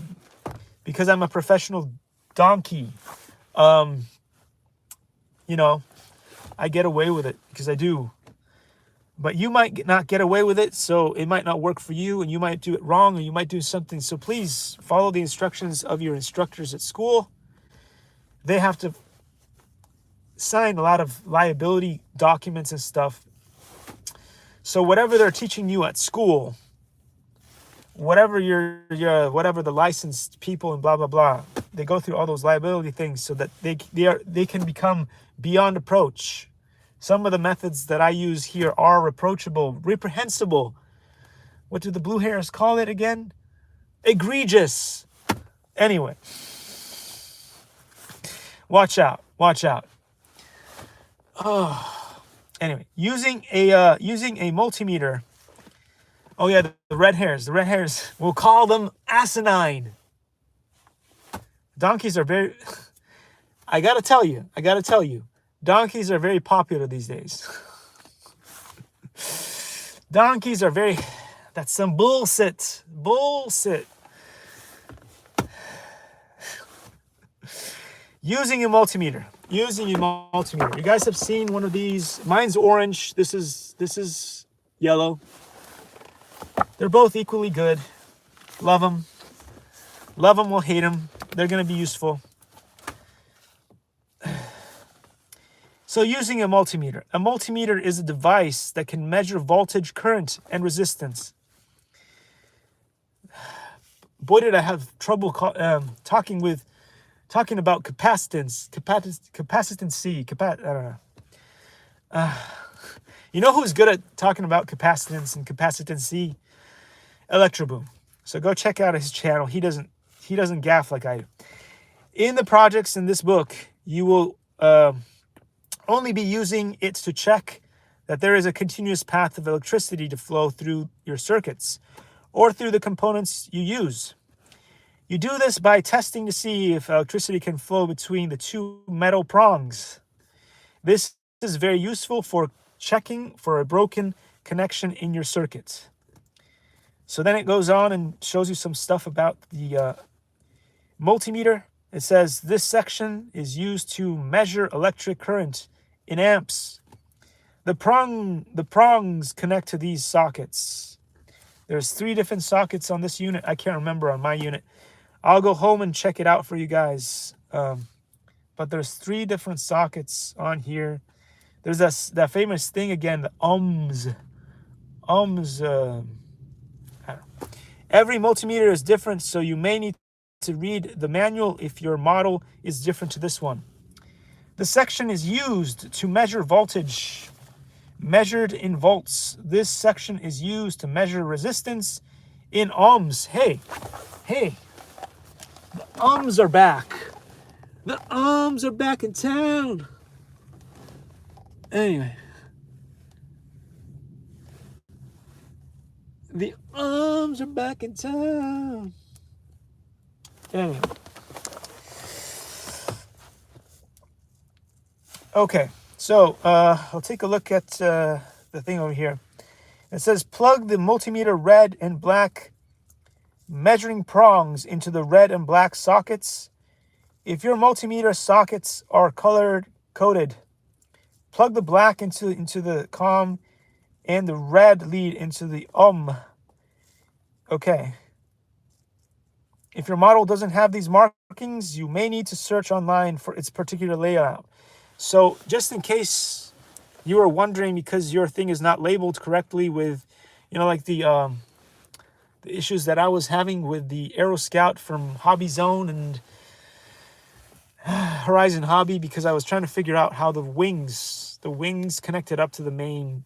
because I'm a professional donkey, you know, I get away with it because I do. But you might not get away with it, so it might not work for you, and you might do it wrong, or you might do something. So please follow the instructions of your instructors at school. They have to sign a lot of liability documents and stuff. So whatever they're teaching you at school, whatever whatever the licensed people and blah blah blah, they go through all those liability things so that they can become beyond approach. Some of the methods that I use here are reproachable, reprehensible. What do the blue hairs call it again? Egregious. Anyway, watch out. Oh, anyway, using a multimeter. Oh yeah, the red hairs. The red hairs. We'll call them asinine. Donkeys are very. I gotta tell you. Donkeys are very popular these days. Donkeys are very... That's some bullshit. Using a multimeter. You guys have seen one of these. Mine's orange. This is yellow. They're both equally good. Love them. Love them or hate them. They're going to be useful. So using a multimeter. A multimeter is a device that can measure voltage, current, and resistance. Boy, did I have trouble talking about capacitance. I don't know. You know who's good at talking about capacitance and capacitance? Electroboom. So go check out his channel. He doesn't gaff like I do. In the projects in this book, you will only be using it to check that there is a continuous path of electricity to flow through your circuits or through the components you use. You do this by testing to see if electricity can flow between the two metal prongs. This is very useful for checking for a broken connection in your circuit. So then it goes on and shows you some stuff about the multimeter. It says this section is used to measure electric current in amps. The prongs connect to these sockets. There's 3 different sockets on this unit. I can't remember on my unit. I'll go home and check it out for you guys. But there's 3 different sockets on here. There's that famous thing again, the ohms. I don't know. Every multimeter is different, so you may need to read the manual if your model is different to this one. The section is used to measure voltage measured in volts. This section is used to measure resistance in ohms. Hey, the ohms are back. The ohms are back in town. Anyway, the ohms are back in town. Anyway. Okay, so I'll take a look at the thing over here. It says plug the multimeter red and black measuring prongs into the red and black sockets. If your multimeter sockets are color coded, plug the black into the COM and the red lead into the Okay. If your model doesn't have these markings, you may need to search online for its particular layout. So just in case you were wondering, because your thing is not labeled correctly with, like the issues that I was having with the Aero Scout from Hobby Zone and Horizon Hobby, because I was trying to figure out how the wings connected up to the main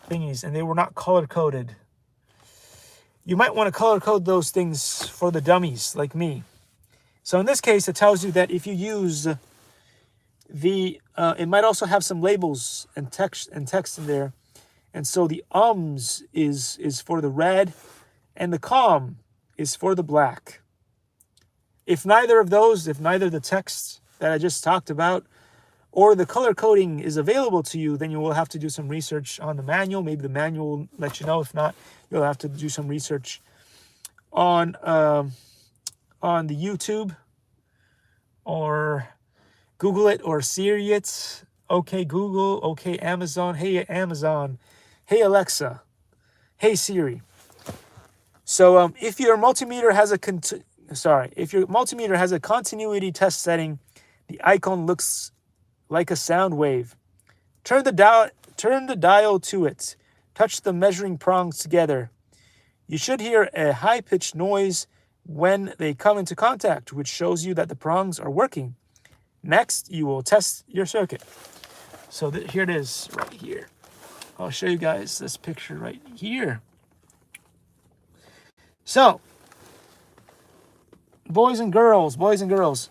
thingies, and they were not color coded. You might want to color code those things for the dummies like me. So in this case, it tells you that if you use it might also have some labels and text in there. And so the ohms is for the red and the COM is for the black. If neither the text that I just talked about or the color coding is available to you, then you will have to do some research on the manual. Maybe the manual will let you know. If not, you'll have to do some research on the YouTube, or Google it, or Siri it. Okay, Google. Okay, Amazon. Hey, Amazon. Hey, Alexa. Hey, Siri. So if your multimeter has a continuity test setting, the icon looks like a sound wave. Turn the dial to it. Touch the measuring prongs together. You should hear a high-pitched noise when they come into contact, which shows you that the prongs are working. Next, you will test your circuit. So here it is, right here. I'll show you guys this picture right here. So, boys and girls,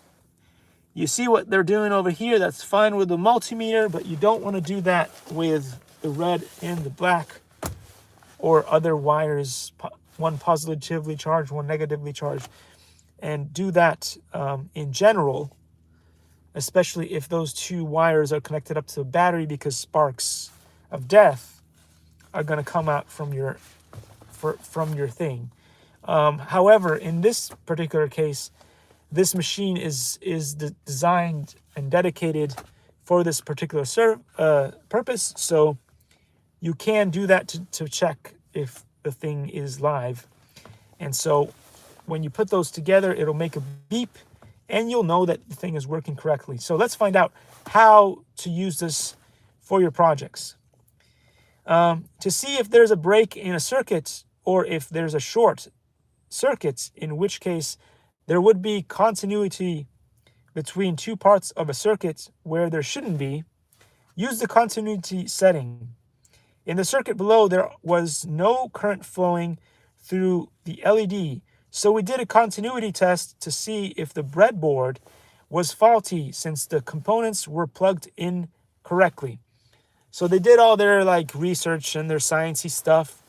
you see what they're doing over here? That's fine with the multimeter, but you don't want to do that with the red and the black or other wires, one positively charged, one negatively charged. And do that in general, especially if those two wires are connected up to the battery, because sparks of death are going to come out from your thing. However, in this particular case, this machine is designed and dedicated for this particular purpose. So you can do that to check if the thing is live. And so when you put those together, it'll make a beep, and you'll know that the thing is working correctly. So let's find out how to use this for your projects. To see if there's a break in a circuit or if there's a short circuit, in which case there would be continuity between two parts of a circuit where there shouldn't be, use the continuity setting. In the circuit below, there was no current flowing through the LED. So we did a continuity test to see if the breadboard was faulty since the components were plugged in correctly. So they did all their research and their sciencey stuff,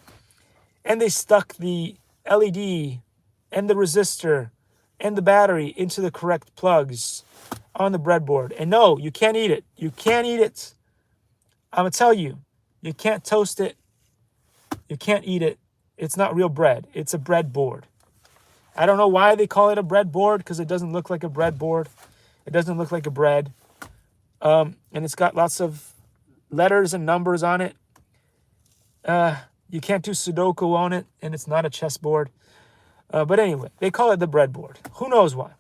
and they stuck the LED and the resistor and the battery into the correct plugs on the breadboard. And no, you can't eat it. You can't eat it. I'm going to tell you, you can't toast it. You can't eat it. It's not real bread. It's a breadboard. I don't know why they call it a breadboard, because it doesn't look like a breadboard. It doesn't look like a bread. And it's got lots of letters and numbers on it. You can't do Sudoku on it, and it's not a chessboard. But anyway, they call it the breadboard. Who knows why?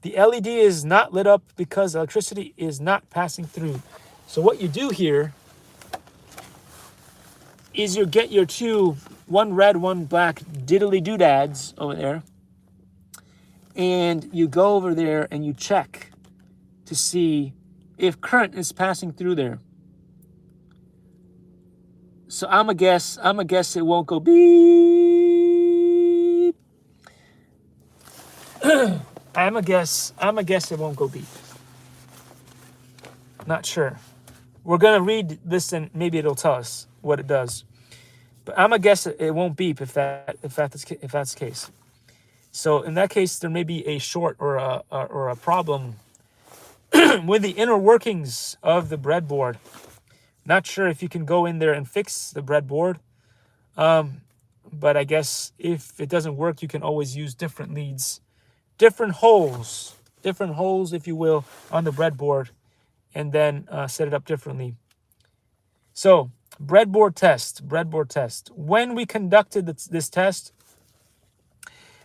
The LED is not lit up because electricity is not passing through. So what you do here is you get your two, one red, one black diddly doodads over there, and you go over there and you check to see if current is passing through there. So I'm a guess it won't go beep. I'm a guess it won't go beep. Not sure. We're gonna read this and maybe it'll tell us what it does. But I'm gonna guess it won't beep if that's the case. So in that case, there may be a short or a problem with the inner workings of the breadboard. Not sure if you can go in there and fix the breadboard. But I guess if it doesn't work, you can always use different leads, different holes, if you will, on the breadboard, and then set it up differently. So breadboard test. When we conducted this test,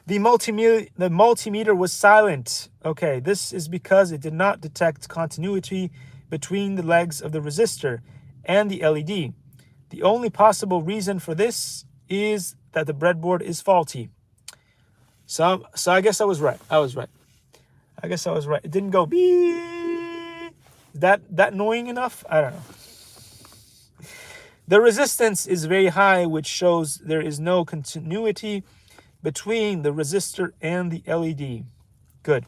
the multimeter was silent. Okay, this is because it did not detect continuity between the legs of the resistor and the LED. The only possible reason for this is that the breadboard is faulty. So I guess I was right. I guess I was right. It didn't go beep. That annoying enough? I don't know. The resistance is very high, which shows there is no continuity between the resistor and the LED. Good.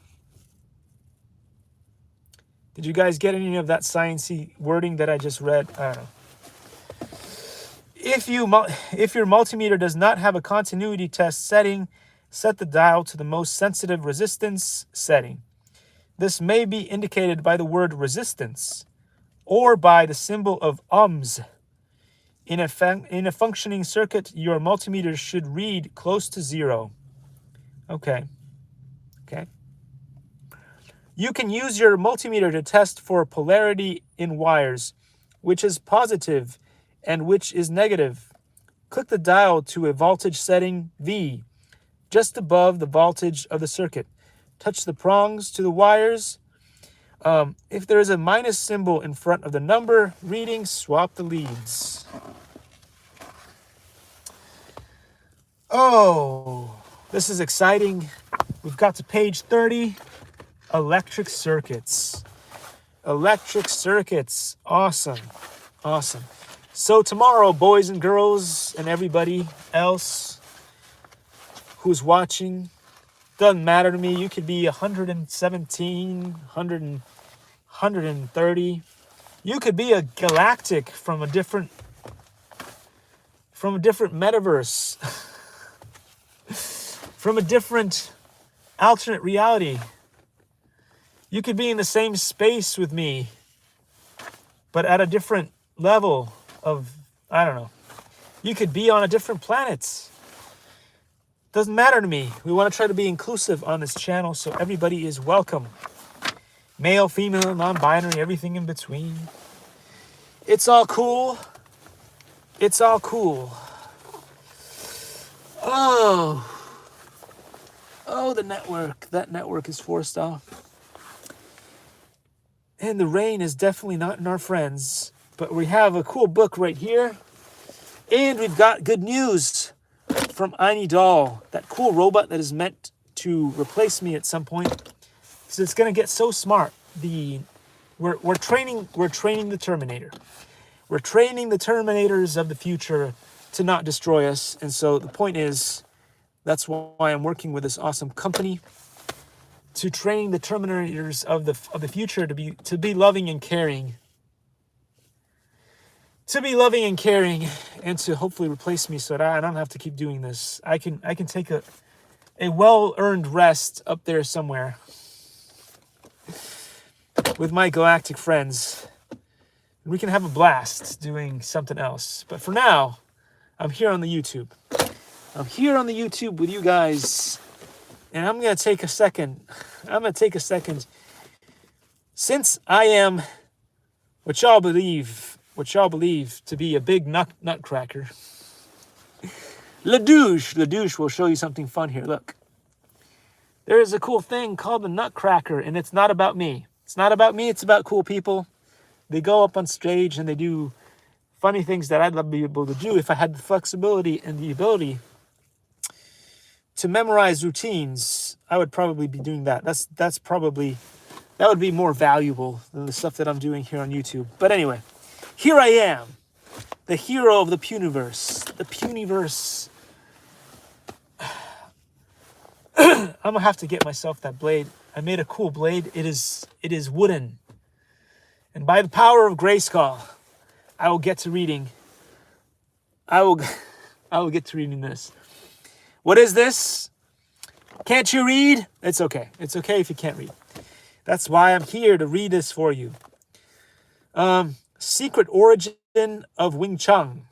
Did you guys get any of that sciencey wording that I just read? I don't know. If your multimeter does not have a continuity test setting, set the dial to the most sensitive resistance setting. This may be indicated by the word resistance or by the symbol of ohms. In a functioning circuit, your multimeter should read close to 0. Okay. You can use your multimeter to test for polarity in wires, which is positive and which is negative. Click the dial to a voltage setting V, just above the voltage of the circuit. Touch the prongs to the wires. If there is a minus symbol in front of the number reading, swap the leads. Oh, this is exciting. We've got to page 30, electric circuits. Awesome. So tomorrow, boys and girls and everybody else who's watching, doesn't matter to me. You could be 117, 130. You could be a galactic from a different metaverse, from a different alternate reality. You could be in the same space with me, but at a different level of, I don't know. You could be on a different planet. Doesn't matter to me. We want to try to be inclusive on this channel so everybody is welcome. Male, female, non-binary, everything in between. It's all cool. Oh, the network. That network is forced off. And the rain is definitely not in our friends. But we have a cool book right here. And we've got good news from Aini Doll, that cool robot that is meant to replace me at some point. So it's going to get so smart. We're training the Terminator. We're training the Terminators of the future to not destroy us. And so the point is, that's why I'm working with this awesome company to train the Terminators of the future to be loving and caring. To be loving and caring, and to hopefully replace me so that I don't have to keep doing this. I can take a well-earned rest up there somewhere with my galactic friends. We can have a blast doing something else. But for now, I'm here on the YouTube. I'm here on the YouTube with you guys. And I'm going to take a second. Since I am what y'all believe to be a big nutcracker. LaDouche will show you something fun here. Look. There is a cool thing called the Nutcracker, and it's not about me. It's not about me, it's about cool people. They go up on stage and they do funny things that I'd love to be able to do if I had the flexibility and the ability to memorize routines. I would probably be doing that. That would be more valuable than the stuff that I'm doing here on YouTube. But anyway, here I am. the hero of the Puniverse. The Puniverse. I'm gonna have to get myself that blade. I made a cool blade. It is wooden. And by the power of Grayskull, I will get to reading. I will get to reading this. What is this? Can't you read? It's okay. It's okay if you can't read. That's why I'm here to read this for you. Secret Origin of Wing Chun.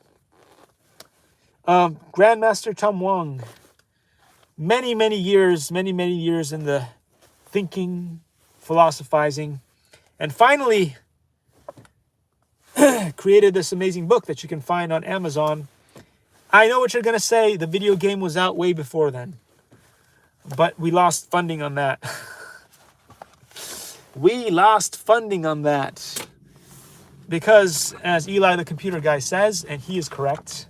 Grandmaster Tom Wong. Many years in the thinking, philosophizing, and finally created this amazing book that you can find on Amazon. I know what you're going to say. The video game was out way before then. But we lost funding on that. We lost funding on that. Because, as Eli the computer guy says, and he is correct,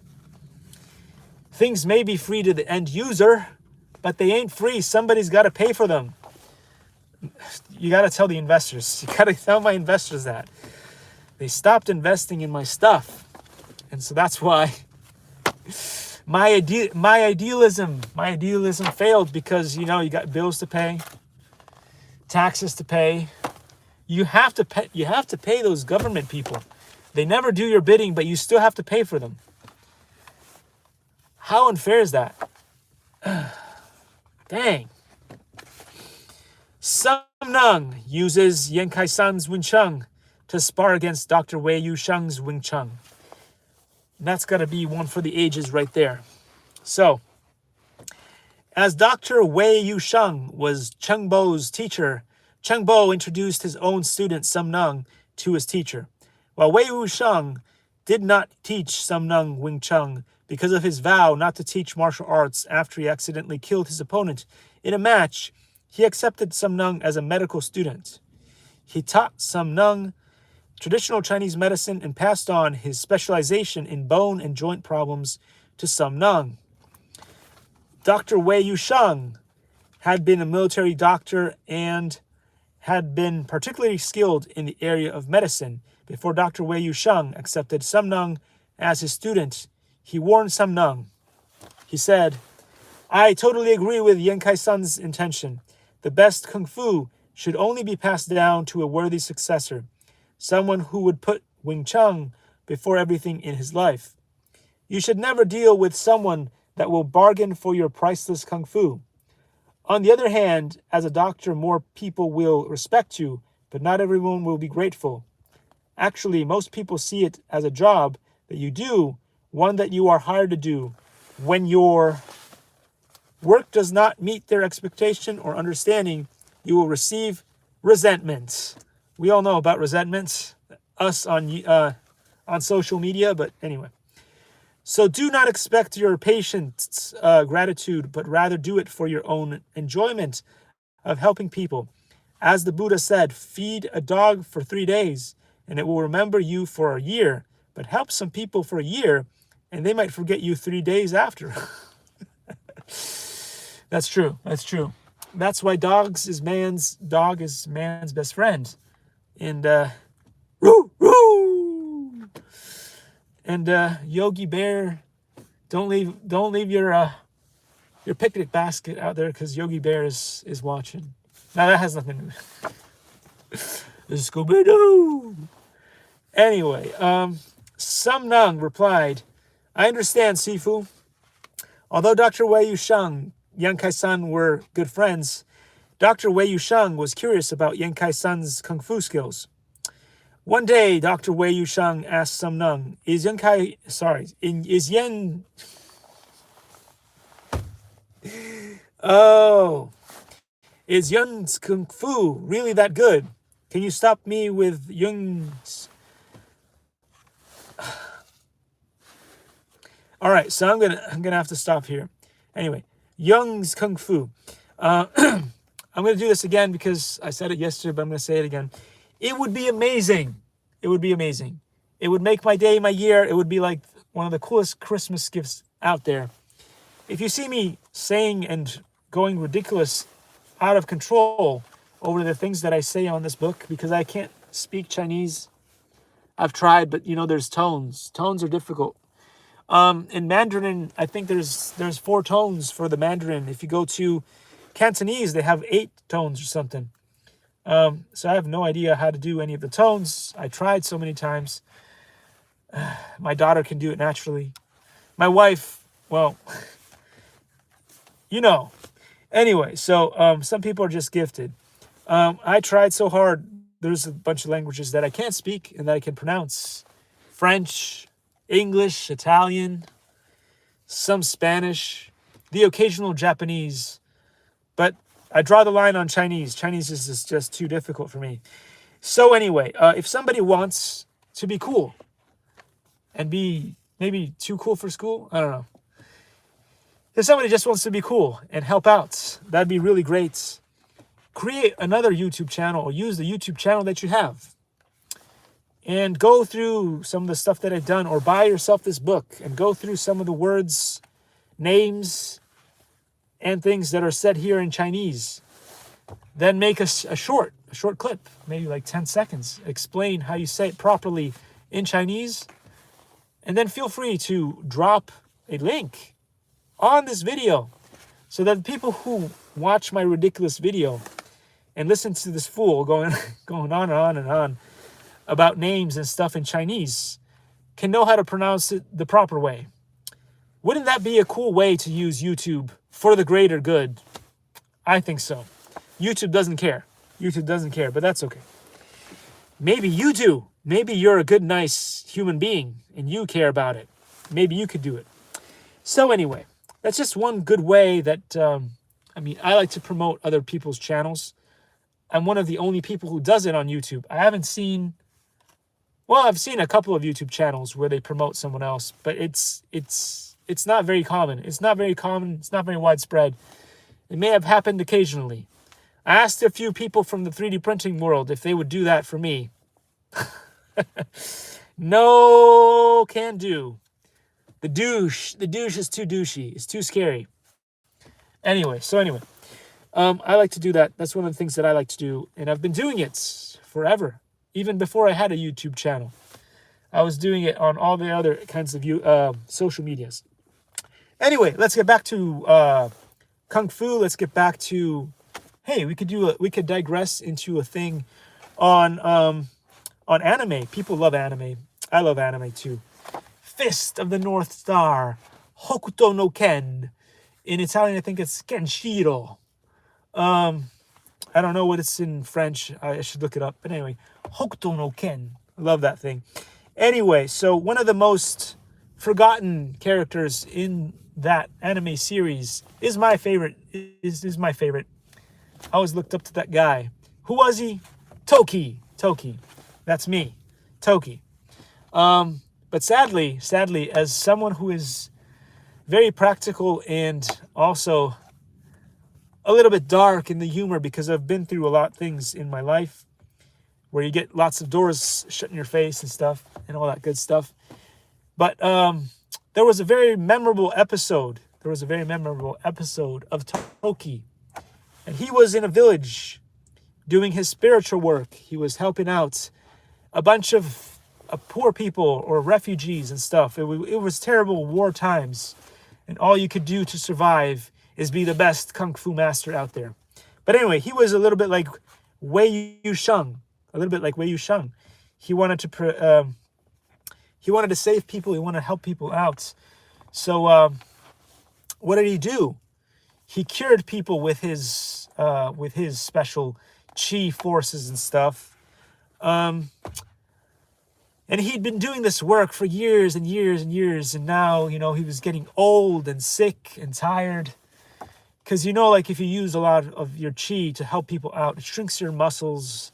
things may be free to the end user, but they ain't free. Somebody's got to pay for them. You got to tell the investors. You got to tell my investors that. They stopped investing in my stuff. And so that's why my idealism failed, because, you know, you got bills to pay, taxes to pay. You have to pay those government people. They never do your bidding, but you still have to pay for them. How unfair is that? Dang. Some Nung uses Yan Kai-san's Wing Chun to spar against Dr. Wei Yusheng's Wing Chun. And that's got to be one for the ages right there. So, as Dr. Wei Yusheng was Cheng Bo's teacher, Cheng Bo introduced his own student, Sum Nung, to his teacher. While Wei Yusheng did not teach Sum Nung Wing Chun because of his vow not to teach martial arts after he accidentally killed his opponent in a match, he accepted Sum Nung as a medical student. He taught Sum Nung traditional Chinese medicine and passed on his specialization in bone and joint problems to Sum Nung. Dr. Wei Yusheng had been a military doctor and had been particularly skilled in the area of medicine. Before Dr. Wei Yusheng accepted Sum Nung as his student, he warned Sum Nung. He said, "I totally agree with Yan Kai-san's intention. The best kung fu should only be passed down to a worthy successor, someone who would put Wing Chun before everything in his life. You should never deal with someone that will bargain for your priceless kung fu. On the other hand, as a doctor, more people will respect you, but not everyone will be grateful. Actually, most people see it as a job that you do, one that you are hired to do. When your work does not meet their expectation or understanding, you will receive resentment." We all know about resentment, us on social media, but anyway. "So do not expect your patient's gratitude, but rather do it for your own enjoyment of helping people. As the Buddha said, feed a dog for 3 days, and it will remember you for a year. But help some people for a year, and they might forget you 3 days after." That's true. That's true. That's why dog is man's best friend. And roo roo. And Yogi Bear, don't leave your picnic basket out there, because Yogi Bear is watching. Now that has nothing to do with it. Scooby-Doo. Anyway, Sum Nung replied, "I understand, Sifu. Although Dr. Wei Yusheng, Yan Kai-san were good friends, Dr. Wei Yusheng was curious about Yan Kai-san's kung fu skills. One day, Dr. Wei Yusheng asked Sum Nung, is Yan's kung fu really that good? Can you stop me with Yung's..." All right, so I'm gonna have to stop here. Anyway, Young's kung fu. I'm going to do this again because I said it yesterday, but I'm going to say it again. It would be amazing. It would be amazing. It would make my day, my year. It would be like one of the coolest Christmas gifts out there. If you see me saying and going ridiculous, out of control over the things that I say on this book, because I can't speak Chinese, I've tried, but you know, there's tones. Tones are difficult. In Mandarin, I think there's 4 tones for the Mandarin. If you go to Cantonese, they have 8 tones or something. So I have no idea how to do any of the tones. I tried so many times. My daughter can do it naturally. My wife, well, you know. Anyway, so some people are just gifted. I tried so hard. There's a bunch of languages that I can't speak and that I can pronounce. French, English, Italian, some Spanish, the occasional Japanese. But I draw the line on Chinese. Chinese is just too difficult for me. So anyway, if somebody wants to be cool and be maybe too cool for school, I don't know. If somebody just wants to be cool and help out, that'd be really great. Create another YouTube channel or use the YouTube channel that you have. And go through some of the stuff that I've done, or buy yourself this book and go through some of the words, names, and things that are said here in Chinese. Then make a short clip, maybe like 10 seconds. Explain how you say it properly in Chinese. And then feel free to drop a link on this video so that people who watch my ridiculous video and listen to this fool going on and on and on about names and stuff in Chinese can know how to pronounce it the proper way. Wouldn't that be a cool way to use YouTube for the greater good? I think so. YouTube doesn't care. YouTube doesn't care, but that's okay. Maybe you do. Maybe you're a good, nice human being and you care about it. Maybe you could do it. So anyway, that's just one good way that, I like to promote other people's channels. I'm one of the only people who does it on YouTube. I've seen a couple of YouTube channels where they promote someone else, but it's not very common. It's not very common. It's not very widespread. It may have happened occasionally. I asked a few people from the 3D printing world if they would do that for me. No, can do. The douche is too douchey. It's too scary. Anyway, I like to do that. That's one of the things that I like to do, and I've been doing it forever. Even before I had a YouTube channel, I was doing it on all the other kinds of social medias. Anyway, let's get back to Kung Fu. Let's get back to, hey, we could digress into a thing on anime. People love anime. I love anime too. Fist of the North Star, Hokuto no Ken. In Italian, I think it's Kenshiro. I don't know what it's in French. I should look it up. But anyway, Hokuto no Ken. I love that thing. Anyway, so one of the most forgotten characters in that anime series is my favorite. Is my favorite. I always looked up to that guy. Who was he? Toki. That's me. Toki. But sadly, as someone who is very practical and also a little bit dark in the humor, because I've been through a lot of things in my life where you get lots of doors shut in your face and stuff and all that good stuff. But there was a very memorable episode. Of Toki. And he was in a village doing his spiritual work. He was helping out a bunch of poor people or refugees and stuff. It was terrible war times. And all you could do to survive is be the best kung fu master out there. But anyway, he was a little bit like Wei Yusheng. He wanted to save people. He wanted to help people out. So what did he do? He cured people with his special chi forces and stuff. And he'd been doing this work for years and years and years. And now, he was getting old and sick and tired. Because, like if you use a lot of your chi to help people out, it shrinks your muscles.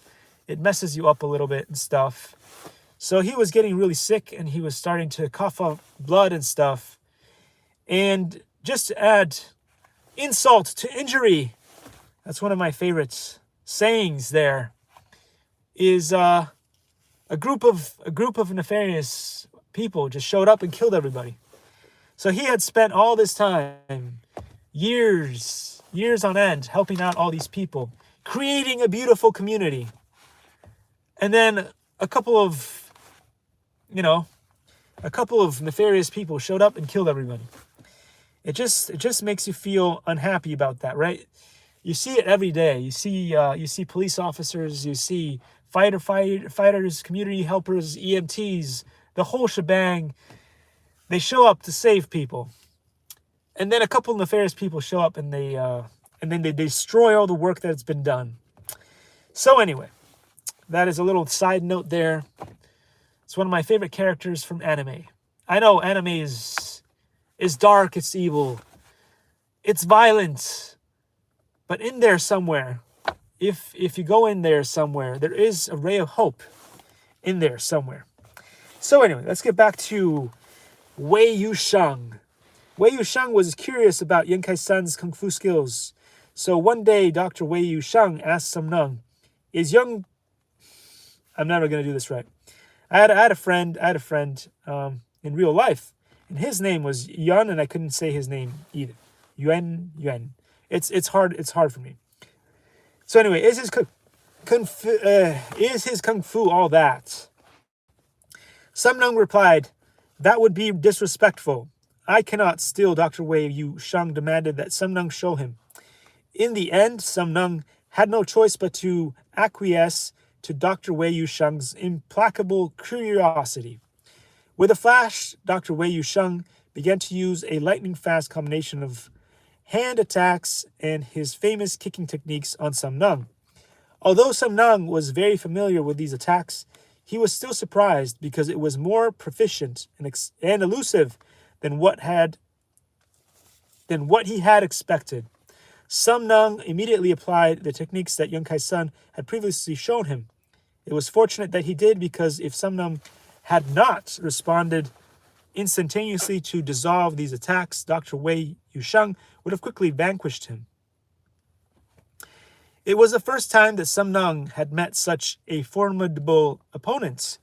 It messes you up a little bit and stuff. So he was getting really sick and he was starting to cough up blood and stuff. And just to add insult to injury, that's one of my favorite sayings there, is a group of nefarious people just showed up and killed everybody. So he had spent all this time, years on end, helping out all these people, creating a beautiful community. And then a couple of you know, a couple of nefarious people showed up and killed everybody. It just makes you feel unhappy about that, right? You see it every day. You see police officers, you see fighters, community helpers, EMTs, the whole shebang. They show up to save people, and then a couple of nefarious people show up and then they destroy all the work that's been done. So anyway, that is a little side note there. It's one of my favorite characters from anime. I know anime is dark, it's evil, it's violent, but in there somewhere, if you go in there somewhere, there is a ray of hope in there somewhere. So anyway, let's get back to Wei Yusheng. Wei Yusheng was curious about Yan Kai-san's kung fu skills. So one day, Dr. Wei Yusheng asked Sum Nung, I'm never going to do this right. I had a friend in real life, and his name was Yun, and I couldn't say his name either. Yuan. It's hard for me. So anyway, is his kung fu all that? Sum Nung replied, "That would be disrespectful. I cannot steal." Dr. Wei Yusheng demanded that Sum Nung show him. In the end, Sum Nung had no choice but to acquiesce to Dr. Wei Yusheng's implacable curiosity. With a flash, Dr. Wei Yusheng began to use a lightning-fast combination of hand attacks and his famous kicking techniques on Sum Nung. Although Sum Nung was very familiar with these attacks, he was still surprised because it was more proficient and elusive than what he had expected. Sum Nung immediately applied the techniques that Yan Kai-san had previously shown him. It was fortunate that he did, because if Sum Nung had not responded instantaneously to dissolve these attacks, Dr. Wei Yusheng would have quickly vanquished him. It was the first time that Sum Nung had met such a formidable opponent,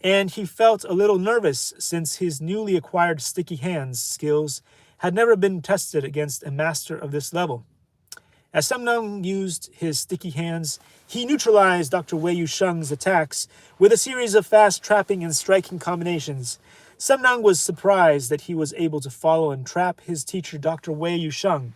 and he felt a little nervous since his newly acquired sticky hands skills had never been tested against a master of this level. As Sum Nung used his sticky hands, he neutralized Dr. Wei Yusheng's attacks with a series of fast trapping and striking combinations. Sum Nung was surprised that he was able to follow and trap his teacher, Dr. Wei Yusheng.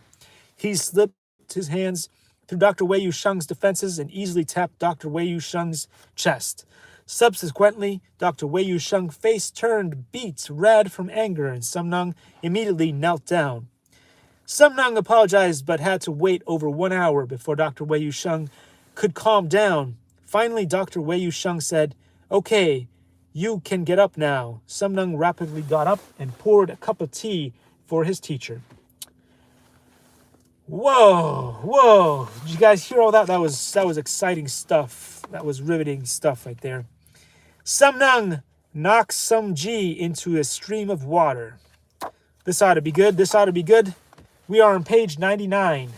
He slipped his hands through Dr. Wei Yusheng's defenses and easily tapped Dr. Wei Yusheng's chest. Subsequently, Dr. Wei Yusheng's face turned beet red from anger, and Sum Nung immediately knelt down. Sum Nung apologized but had to wait over 1 hour before Dr. Wei Yusheng could calm down. Finally, Dr. Wei Yusheng said, "Okay, you can get up now." Sum Nung rapidly got up and poured a cup of tea for his teacher. Whoa. Did you guys hear all that? That was exciting stuff. That was riveting stuff right there. Sum Nung knocks Sum Ji into a stream of water. This ought to be good. We are on page 99.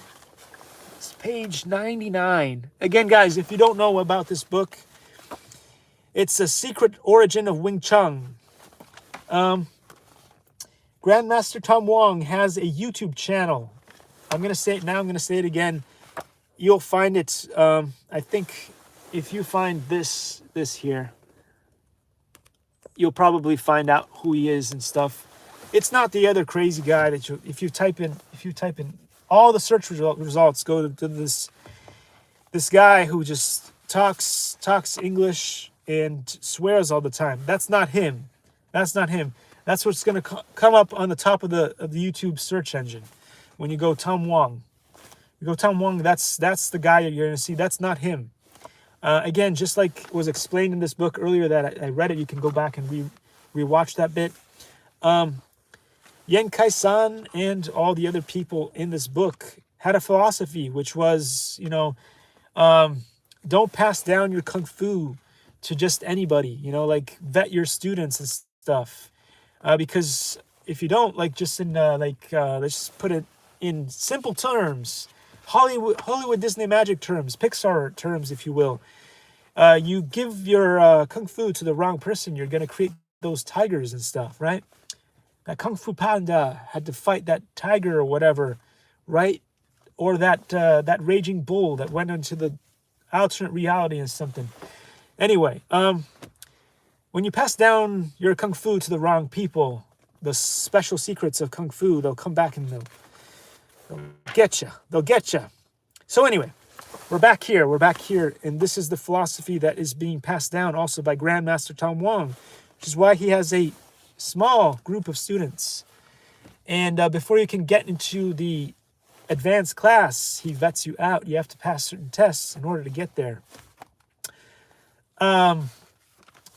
It's page 99. Again, guys, if you don't know about this book, it's A Secret Origin of Wing Chun. Grandmaster Tom Wong has a YouTube channel. I'm going to say it now. I'm going to say it again. You'll find it. I think if you find this here, you'll probably find out who he is and stuff. It's not the other crazy guy that if you type in all the search results go to this guy who just talks English and swears all the time. That's not him. That's what's going to come up on the top of the YouTube search engine when you go Tom Wong. You go Tom Wong. That's the guy you're going to see. That's not him. Again, just like was explained in this book earlier that I read it, you can go back and rewatch that bit. Yan Kai-san and all the other people in this book had a philosophy, which was, don't pass down your kung fu to just anybody, like vet your students and stuff. Because if you don't, let's just put it in simple terms, Hollywood Disney magic terms, Pixar terms, if you will. You give your kung fu to the wrong person, you're going to create those tigers and stuff, right? That Kung Fu Panda had to fight that tiger or whatever, right? Or that raging bull that went into the alternate reality and something. Anyway, when you pass down your kung fu to the wrong people, the special secrets of kung fu, they'll come back and they'll get you. They'll get you. So anyway, we're back here. We're back here. And this is the philosophy that is being passed down also by Grandmaster Tom Wong, which is why he has a small group of students. And before you can get into the advanced class, he vets you out. You have to pass certain tests in order to get there.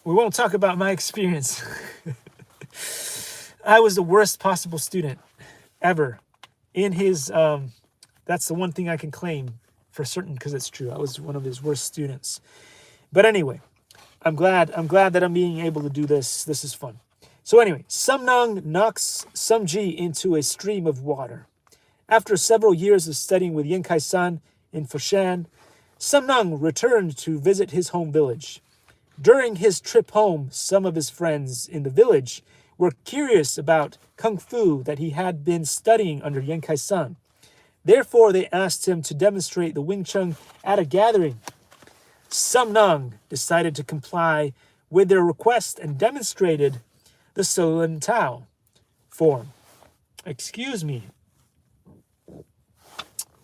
We won't talk about my experience. I was the worst possible student ever in his, that's the one thing I can claim for certain because it's true. I was one of his worst students. But anyway, I'm glad that I'm being able to do this. This is fun. So anyway, Sum Nung knocks Sum Ji into a stream of water. After several years of studying with Yin Kai-san in Foshan, Sum Nung returned to visit his home village. During his trip home, some of his friends in the village were curious about Kung Fu that he had been studying under Yin Kai-san. Therefore, they asked him to demonstrate the Wing Chun at a gathering. Sum Nung decided to comply with their request and demonstrated the Sulin Tao form. Excuse me.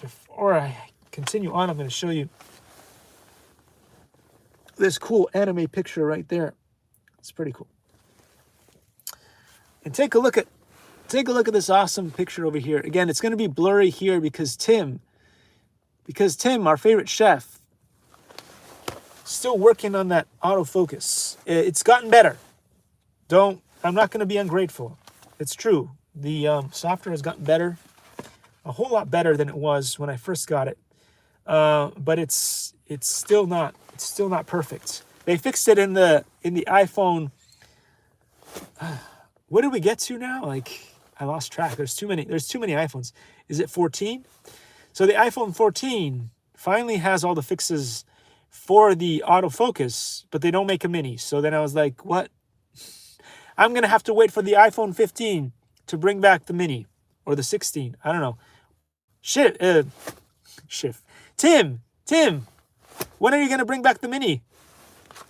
Before I continue on, I'm going to show you this cool anime picture right there. It's pretty cool. And take a look at this awesome picture over here. Again, it's going to be blurry here because Tim, our favorite chef, still working on that autofocus. It's gotten better. I'm not going to be ungrateful. It's true. The software has gotten better, a whole lot better than it was when I first got it. But it's still not perfect. They fixed it in the iPhone. What did we get to now? Like, I lost track. There's too many iPhones. Is it 14? So the iPhone 14 finally has all the fixes for the autofocus, but they don't make a mini. So then I was like, what? I'm going to have to wait for the iPhone 15 to bring back the mini or the 16. I don't know. Tim, when are you going to bring back the mini?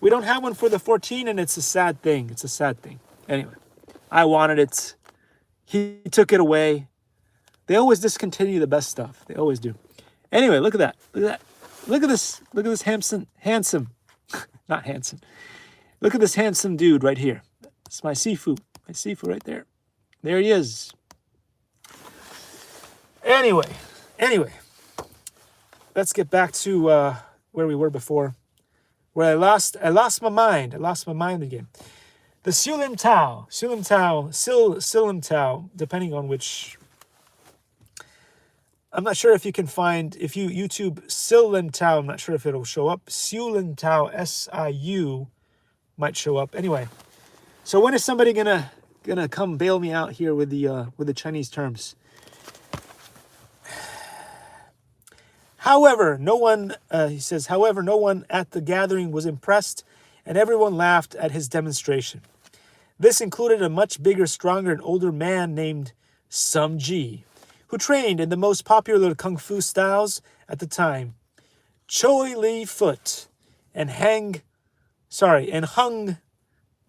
We don't have one for the 14 and it's a sad thing. Anyway, I wanted it. He took it away. They always discontinue the best stuff. They always do. Anyway, look at that. Look at this handsome, not handsome. Look at this handsome dude right here. It's my Sifu right there. There he is. Anyway, let's get back to where we were before, where I lost my mind. I lost my mind again. The Silim Tao, depending on which. I'm not sure if you can find, if you YouTube Silim Tao, I'm not sure if it'll show up. Silim Tao, S-I-U, might show up. Anyway, so when is somebody gonna come bail me out here with the Chinese terms? However, no one at the gathering was impressed, and everyone laughed at his demonstration. This included a much bigger, stronger, and older man named Sum Ji, who trained in the most popular kung fu styles at the time, Choi Li Foot and Hung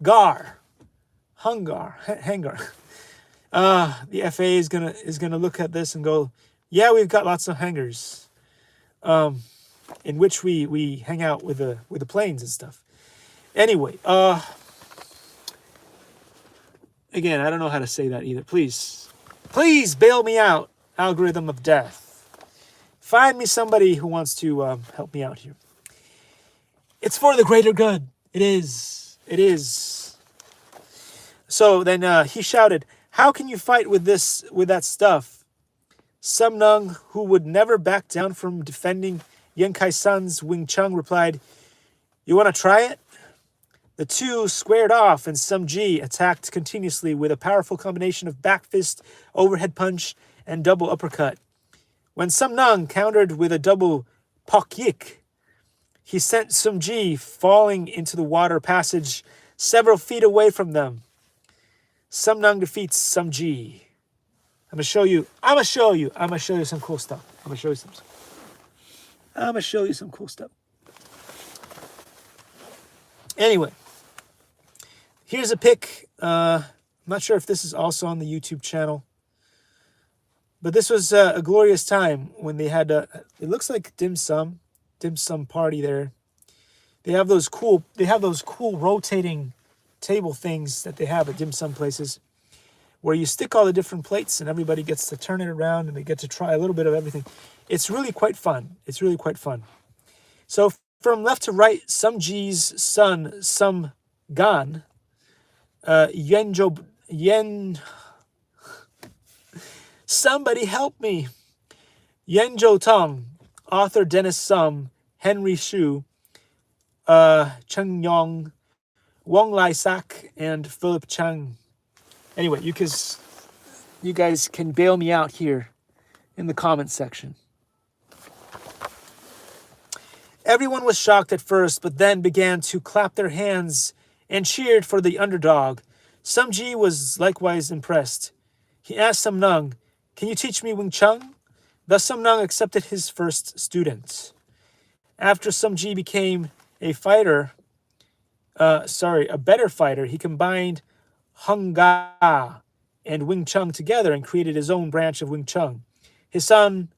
Gar. The FA is gonna look at this and go, yeah, we've got lots of hangars, in which we hang out with the planes and stuff. Anyway, again, I don't know how to say that either. Please bail me out, algorithm of death. Find me somebody who wants to help me out here. It's for the greater good. It is. So then he shouted, "How can you fight with that stuff?" Sum Nung, who would never back down from defending Yin Kai-san's Wing Chun, replied, "You want to try it?" The two squared off, and Sum Ji attacked continuously with a powerful combination of back fist, overhead punch, and double uppercut. When Sum Nung countered with a double pok yik, he sent Sum Ji falling into the water passage several feet away from them. Sum Nung defeats Sum Ji. I'm gonna show you some cool stuff. I'm gonna show you some cool stuff. Anyway, Here's a pic. I'm not sure if this is also on the YouTube channel. But this was a glorious time when they had it looks like dim sum party there. They have those cool rotating table things that they have at dim sum places where you stick all the different plates and everybody gets to turn it around and they get to try a little bit of everything. It's really quite fun. It's really quite fun. So from left to right, Some Ji's son, Some Gan, somebody help me. Yenjo Tong, author Dennis Sum, Henry Xu, Cheng Yong, Wong Lai Sak, and Philip Chang. Anyway, you guys can bail me out here in the comment section. Everyone was shocked at first, but then began to clap their hands and cheered for the underdog. Some Ji was likewise impressed. He asked Some Nung, "Can you teach me Wing Chun?" Thus Some Nung accepted his first student. After Some Ji became a better fighter, he combined Hung Ga and Wing Chun together and created his own branch of Wing Chun. His son,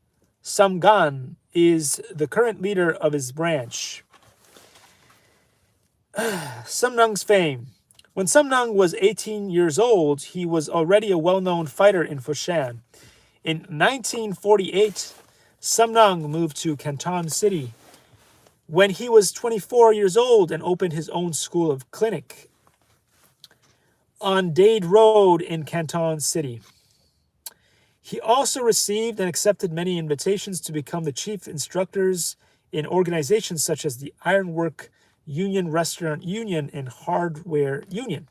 Some Gan, is the current leader of his branch. Some Nung's fame. When Some Nung was 18 years old, he was already a well-known fighter in Foshan. In 1948, Some Nung moved to Canton City when he was 24 years old and opened his own school of clinic on Dade Road in Canton City. He also received and accepted many invitations to become the chief instructors in organizations such as the Ironwork Union, Restaurant Union, and Hardware Union.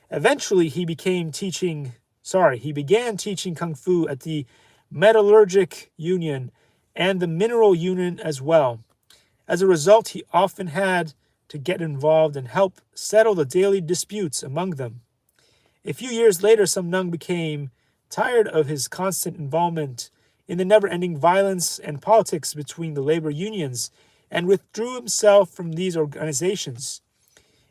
Eventually, he began teaching Kung Fu at the Metallurgic Union and the Mineral Union as well. As a result, he often had to get involved and help settle the daily disputes among them. A few years later, Some Nung became tired of his constant involvement in the never-ending violence and politics between the labor unions and withdrew himself from these organizations.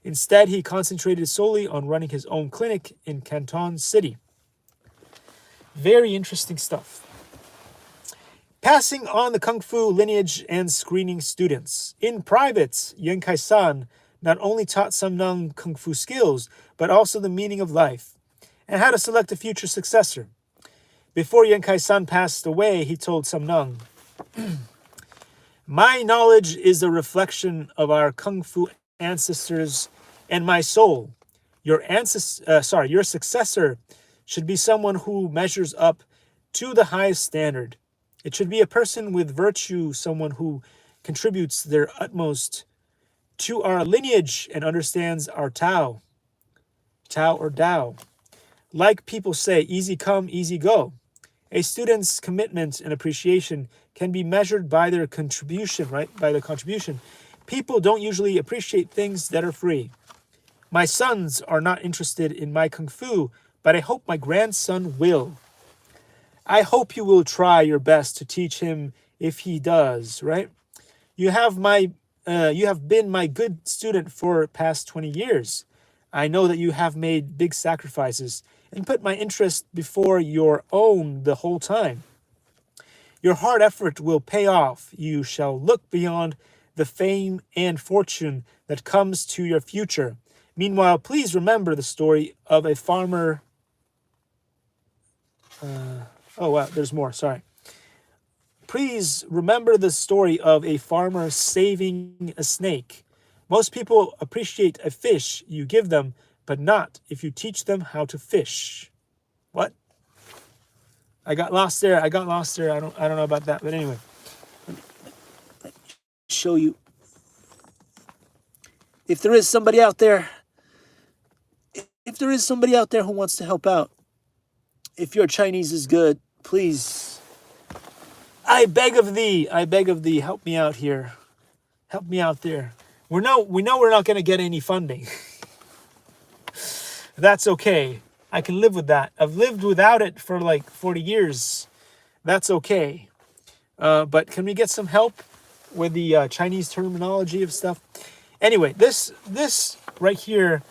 Instead, he concentrated solely on running his own clinic in Canton City. Very interesting stuff. Passing on the Kung Fu lineage and screening students. In private, Yan Kai-san not only taught Some Nung Kung Fu skills, but also the meaning of life and how to select a future successor. Before Yan Kai-san passed away, he told Some Nung, "My knowledge is a reflection of our Kung Fu ancestors and my soul. Your successor should be someone who measures up to the highest standard. It should be a person with virtue, someone who contributes their utmost to our lineage and understands our Tao. Tao or Tao. Like people say, easy come, easy go. A student's commitment and appreciation can be measured by their contribution, right? By their contribution. People don't usually appreciate things that are free. My sons are not interested in my Kung Fu, but I hope my grandson will. I hope you will try your best to teach him if he does, right? You have been my good student for past 20 years. I know that you have made big sacrifices and put my interest before your own the whole time. Your hard effort will pay off. You shall look beyond the fame and fortune that comes to your future. Meanwhile, please remember the story of a farmer." There's more, sorry. "Please remember the story of a farmer saving a snake. Most people appreciate a fish you give them, but not if you teach them how to fish." What? I got lost there. I don't know about that, but anyway. Let me show you. If there is somebody out there who wants to help out, if your Chinese is good, please, I beg of thee, help me out here. Help me out there. We know we're not going to get any funding. That's okay. I can live with that. I've lived without it for like 40 years. That's okay. But can we get some help with the Chinese terminology of stuff? Anyway, this right here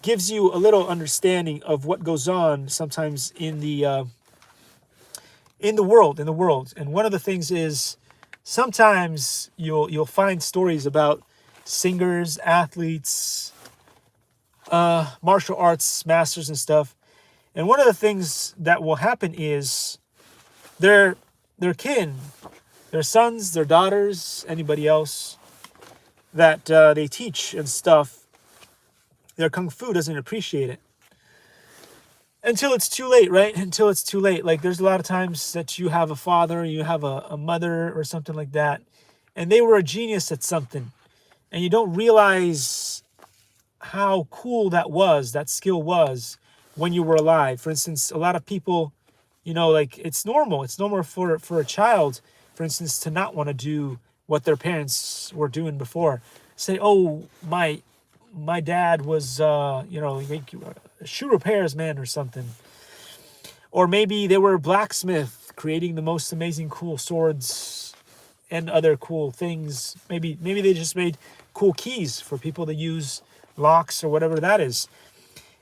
gives you a little understanding of what goes on sometimes in the world. And one of the things is sometimes you'll find stories about singers, athletes, martial arts masters and stuff. And one of the things that will happen is their kin, their sons, their daughters, anybody else that they teach and stuff, their kung fu doesn't appreciate it until it's too late, right? Until it's too late. Like there's a lot of times that you have a father, you have a mother or something like that, and they were a genius at something, and you don't realize how cool that skill was when you were alive. For instance, a lot of people, like it's normal for a child, for instance, to not want to do what their parents were doing before. Say, oh, my dad was shoe repairs man or something, or maybe they were a blacksmith creating the most amazing cool swords and other cool things. Maybe they just made cool keys for people to use, locks or whatever that is.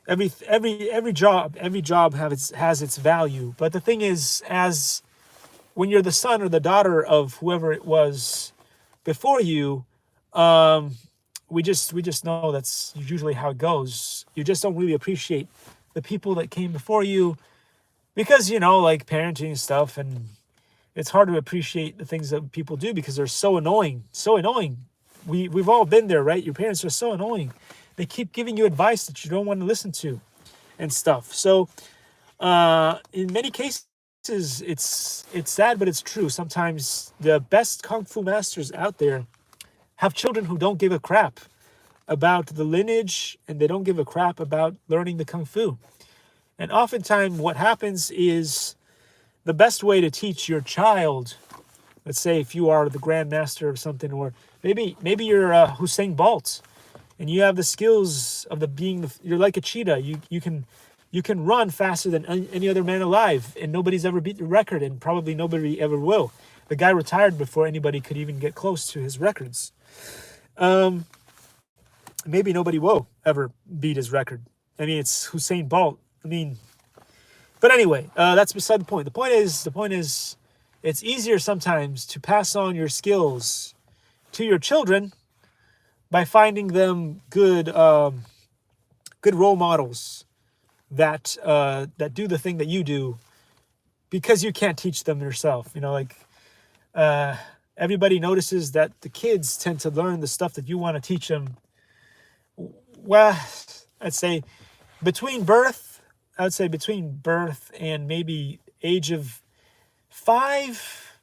Every job has its value. But the thing is, as when you're the son or the daughter of whoever it was before you, we just know that's usually how it goes. You just don't really appreciate the people that came before you because, like parenting and stuff, and it's hard to appreciate the things that people do because they're so annoying. We've all been there, right? Your parents are so annoying. They keep giving you advice that you don't want to listen to and stuff. So in many cases, it's sad, but it's true. Sometimes the best kung fu masters out there have children who don't give a crap about the lineage, and they don't give a crap about learning the kung fu. And oftentimes what happens is the best way to teach your child, let's say if you are the grandmaster of something, or maybe you're Hussein Bolt, and you have the skills of you're like a cheetah. You can run faster than any other man alive, and nobody's ever beat the record, and probably nobody ever will. The guy retired before anybody could even get close to his records. Maybe nobody will ever beat his record. I mean, it's Hussein Bolt. But anyway, that's beside the point. The point is, it's easier sometimes to pass on your skills to your children by finding them good role models that do the thing that you do, because you can't teach them yourself. Everybody notices that the kids tend to learn the stuff that you want to teach them. Well, I'd say between birth and maybe age of 5,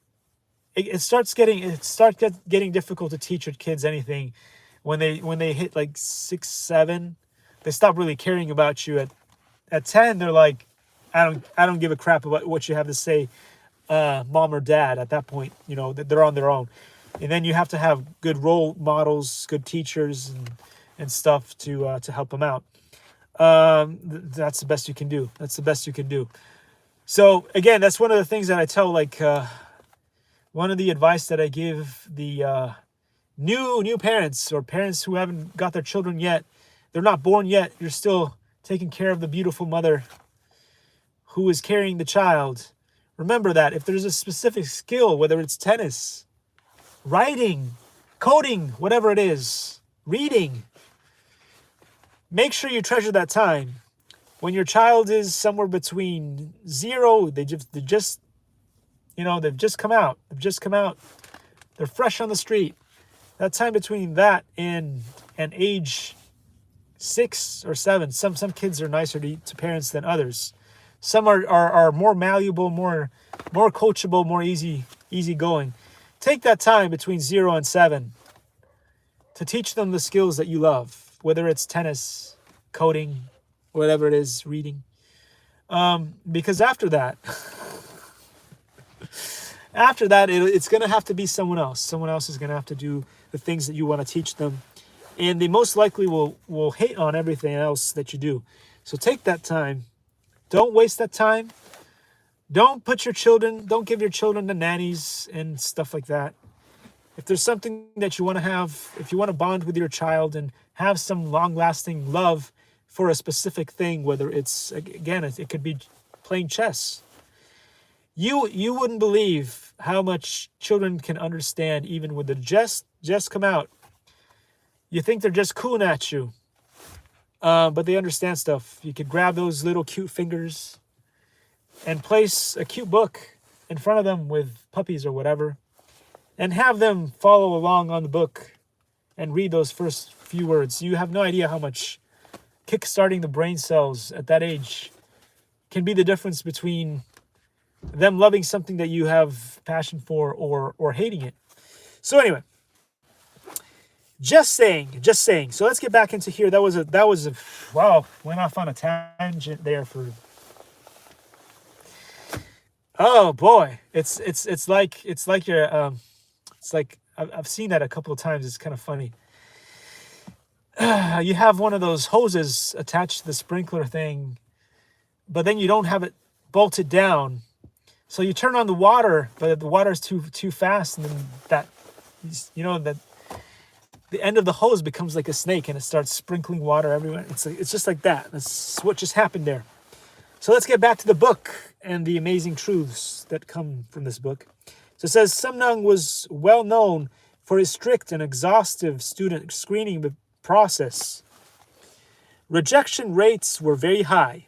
it starts getting difficult to teach your kids anything. When they hit like 6, 7, they stop really caring about you. At 10, they're like, I don't give a crap about what you have to say, mom or dad. At that point, they're on their own. And then you have to have good role models, good teachers and stuff to help them out. That's the best you can do. So again, that's one of the things that I tell, one of the advice that I give the new parents, or parents who haven't got their children yet. They're not born yet. You're still taking care of the beautiful mother who is carrying the child. Remember that if there's a specific skill, whether it's tennis, writing, coding, whatever it is, reading, make sure you treasure that time. When your child is somewhere between 0, they've just come out. They're fresh on the street. That time between that and age 6 or 7, some kids are nicer to parents than others. Some are more malleable, more coachable, more easy going. Take that time between 0 and 7 to teach them the skills that you love, whether it's tennis, coding, whatever it is, reading. Because after that, it's going to have to be someone else. Someone else is going to have to do the things that you want to teach them. And they most likely will hate on everything else that you do. So take that time. Don't waste that time. Don't give your children to nannies and stuff like that. If there's something that you want to have, if you want to bond with your child and have some long-lasting love, for a specific thing, whether it's, again, it could be playing chess. You wouldn't believe how much children can understand even when the just come out. You think they're just cooing at you, but they understand stuff. You could grab those little cute fingers and place a cute book in front of them with puppies or whatever, and have them follow along on the book and read those first few words. You have no idea how much kickstarting the brain cells at that age can be the difference between them loving something that you have passion for or hating it. So anyway, just saying. So let's get back into here. That was a wow, went off on a tangent there for. Oh boy, it's like you're it's like I've seen that a couple of times. It's kind of funny. You have one of those hoses attached to the sprinkler thing, but then you don't have it bolted down. So you turn on the water, but the water is too fast, and then that the end of the hose becomes like a snake, and it starts sprinkling water everywhere. It's just like that. That's what just happened there. So let's get back to the book and the amazing truths that come from this book. So it says, Sumnung was well known for his strict and exhaustive student screening process. Rejection rates were very high.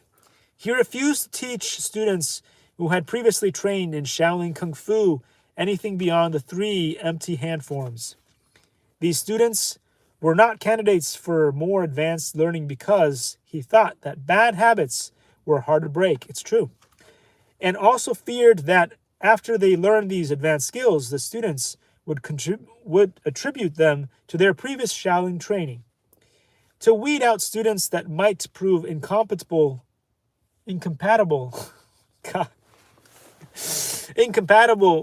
He refused to teach students who had previously trained in Shaolin Kung Fu anything beyond the 3 empty hand forms. These students were not candidates for more advanced learning because he thought that bad habits were hard to break. It's true. And also feared that after they learned these advanced skills, the students would attribute them to their previous Shaolin training. To weed out students that might prove incompatible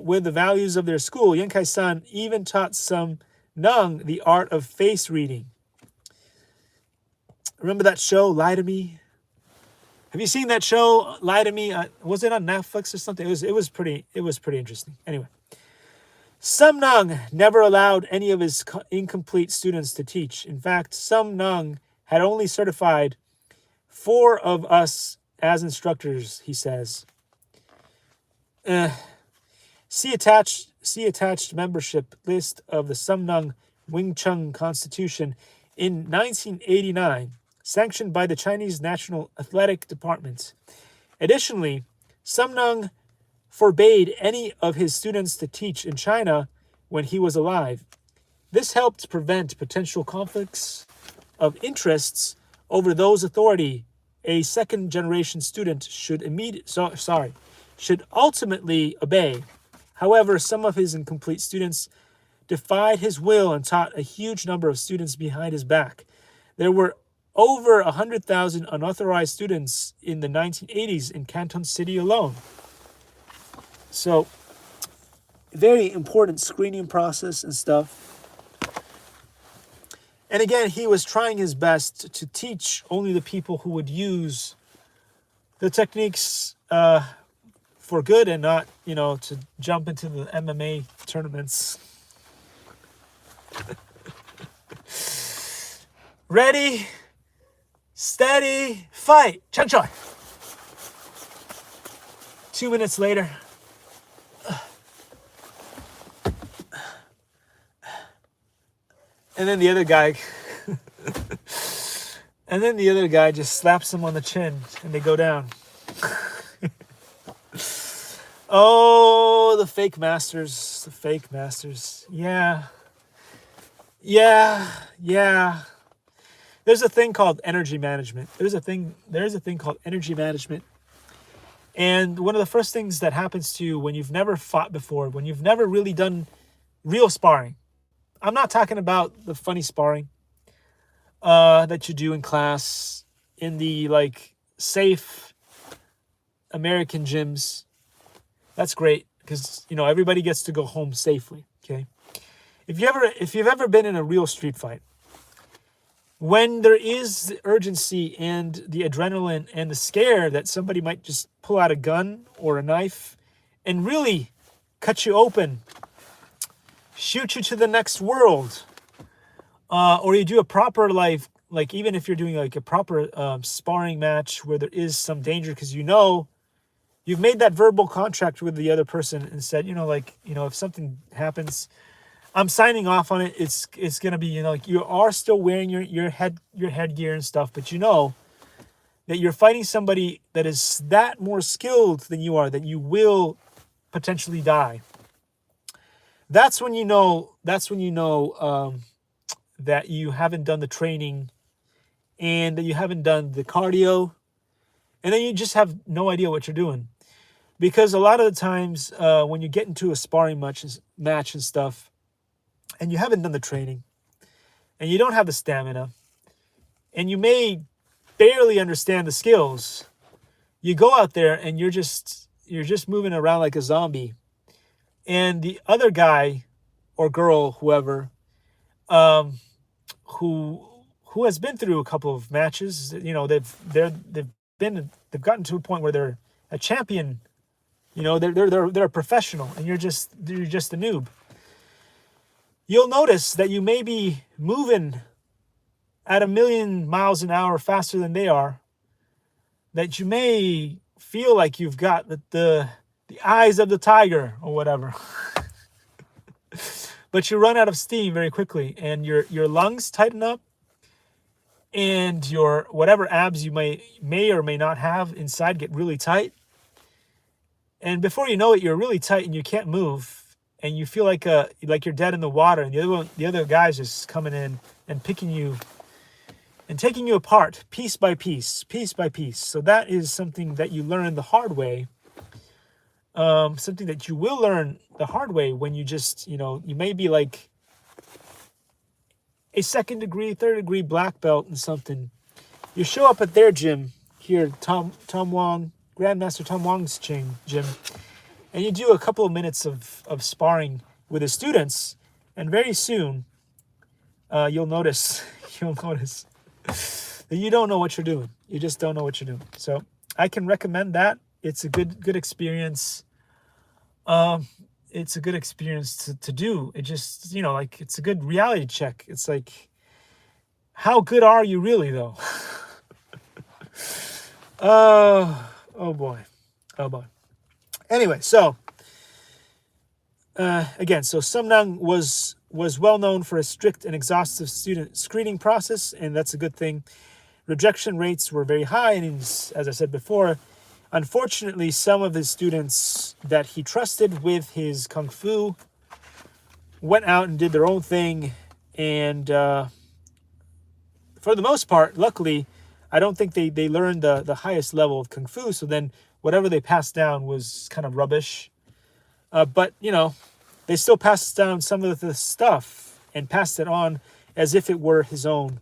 with the values of their school, Yankai-san even taught some Nung the art of face reading. Remember that show, Lie to Me? Have you seen that show, Lie to Me? Was it on Netflix or something? It was pretty interesting. Anyway, Sum Nung never allowed any of his incomplete students to teach. In fact, Sum Nung had only certified 4 of us as instructors, he says. See attached membership list of the Sum Nung Wing Chun Constitution in 1989, sanctioned by the Chinese National Athletic Department. Additionally, Sum Nung forbade any of his students to teach in China when he was alive. This helped prevent potential conflicts of interests over those authority a second-generation student should ultimately obey. However, some of his incomplete students defied his will and taught a huge number of students behind his back. There were over 100,000 unauthorized students in the 1980s in Canton City alone. So, very important screening process and stuff. And again, he was trying his best to teach only the people who would use the techniques for good and not, to jump into the MMA tournaments. Ready, steady, fight. Chun Choi. 2 minutes later. And then the other guy just slaps him on the chin and they go down. Oh, the fake masters. Yeah. There's a thing called energy management. There's a thing called energy management. And one of the first things that happens to you when you've never fought before, when you've never really done real sparring. I'm not talking about the funny sparring that you do in class in the safe American gyms. That's great because everybody gets to go home safely. Okay, if you've ever been in a real street fight, when there is the urgency and the adrenaline and the scare that somebody might just pull out a gun or a knife and really cut you open, shoot you to the next world, or you do a proper like even if you're doing like a proper sparring match where there is some danger, because you know you've made that verbal contract with the other person and said, like, if something happens, I'm signing off on it. It's gonna be, like you are still wearing your headgear and stuff, but you know that you're fighting somebody that is that more skilled than you are, that you will potentially die. That's when you know. That you haven't done the training and that you haven't done the cardio, and then you just have no idea what you're doing. Because a lot of the times when you get into a sparring match and stuff, and you haven't done the training, and you don't have the stamina, and you may barely understand the skills, you go out there and you're just moving around like a zombie, and the other guy or girl, whoever, who has been through a couple of matches, they've gotten to a point where they're a champion. They're a professional, and you're just a noob. You'll notice that you may be moving at 1,000,000 miles an hour faster than they are. That you may feel like you've got the eyes of the tiger or whatever. But you run out of steam very quickly, and your lungs tighten up, and your whatever abs you may or may not have inside get really tight. And before you know it, you're really tight and you can't move, and you feel like you're dead in the water, and the other guy's just coming in and picking you and taking you apart piece by piece. So that is something that you learn the hard way. Something that you will learn the hard way when you just, you may be like a 2nd degree, 3rd degree black belt in something. You show up at their gym here, Tom Wong, Grandmaster Tom Wong's gym, and you do a couple of minutes of sparring with his students, and very soon you'll notice that you don't know what you're doing. You just don't know what you're doing. So I can recommend that. It's a good experience. It's a good experience to do. It just, like, it's a good reality check. It's like, how good are you really, though? Oh boy. Anyway, so again, so Sumnang was well known for a strict and exhaustive student screening process, and that's a good thing. Rejection rates were very high, and as I said before, unfortunately, some of his students that he trusted with his kung fu went out and did their own thing, and for the most part, luckily, I don't think they learned the highest level of kung fu, so then whatever they passed down was kind of rubbish. But, they still passed down some of the stuff and passed it on as if it were his own.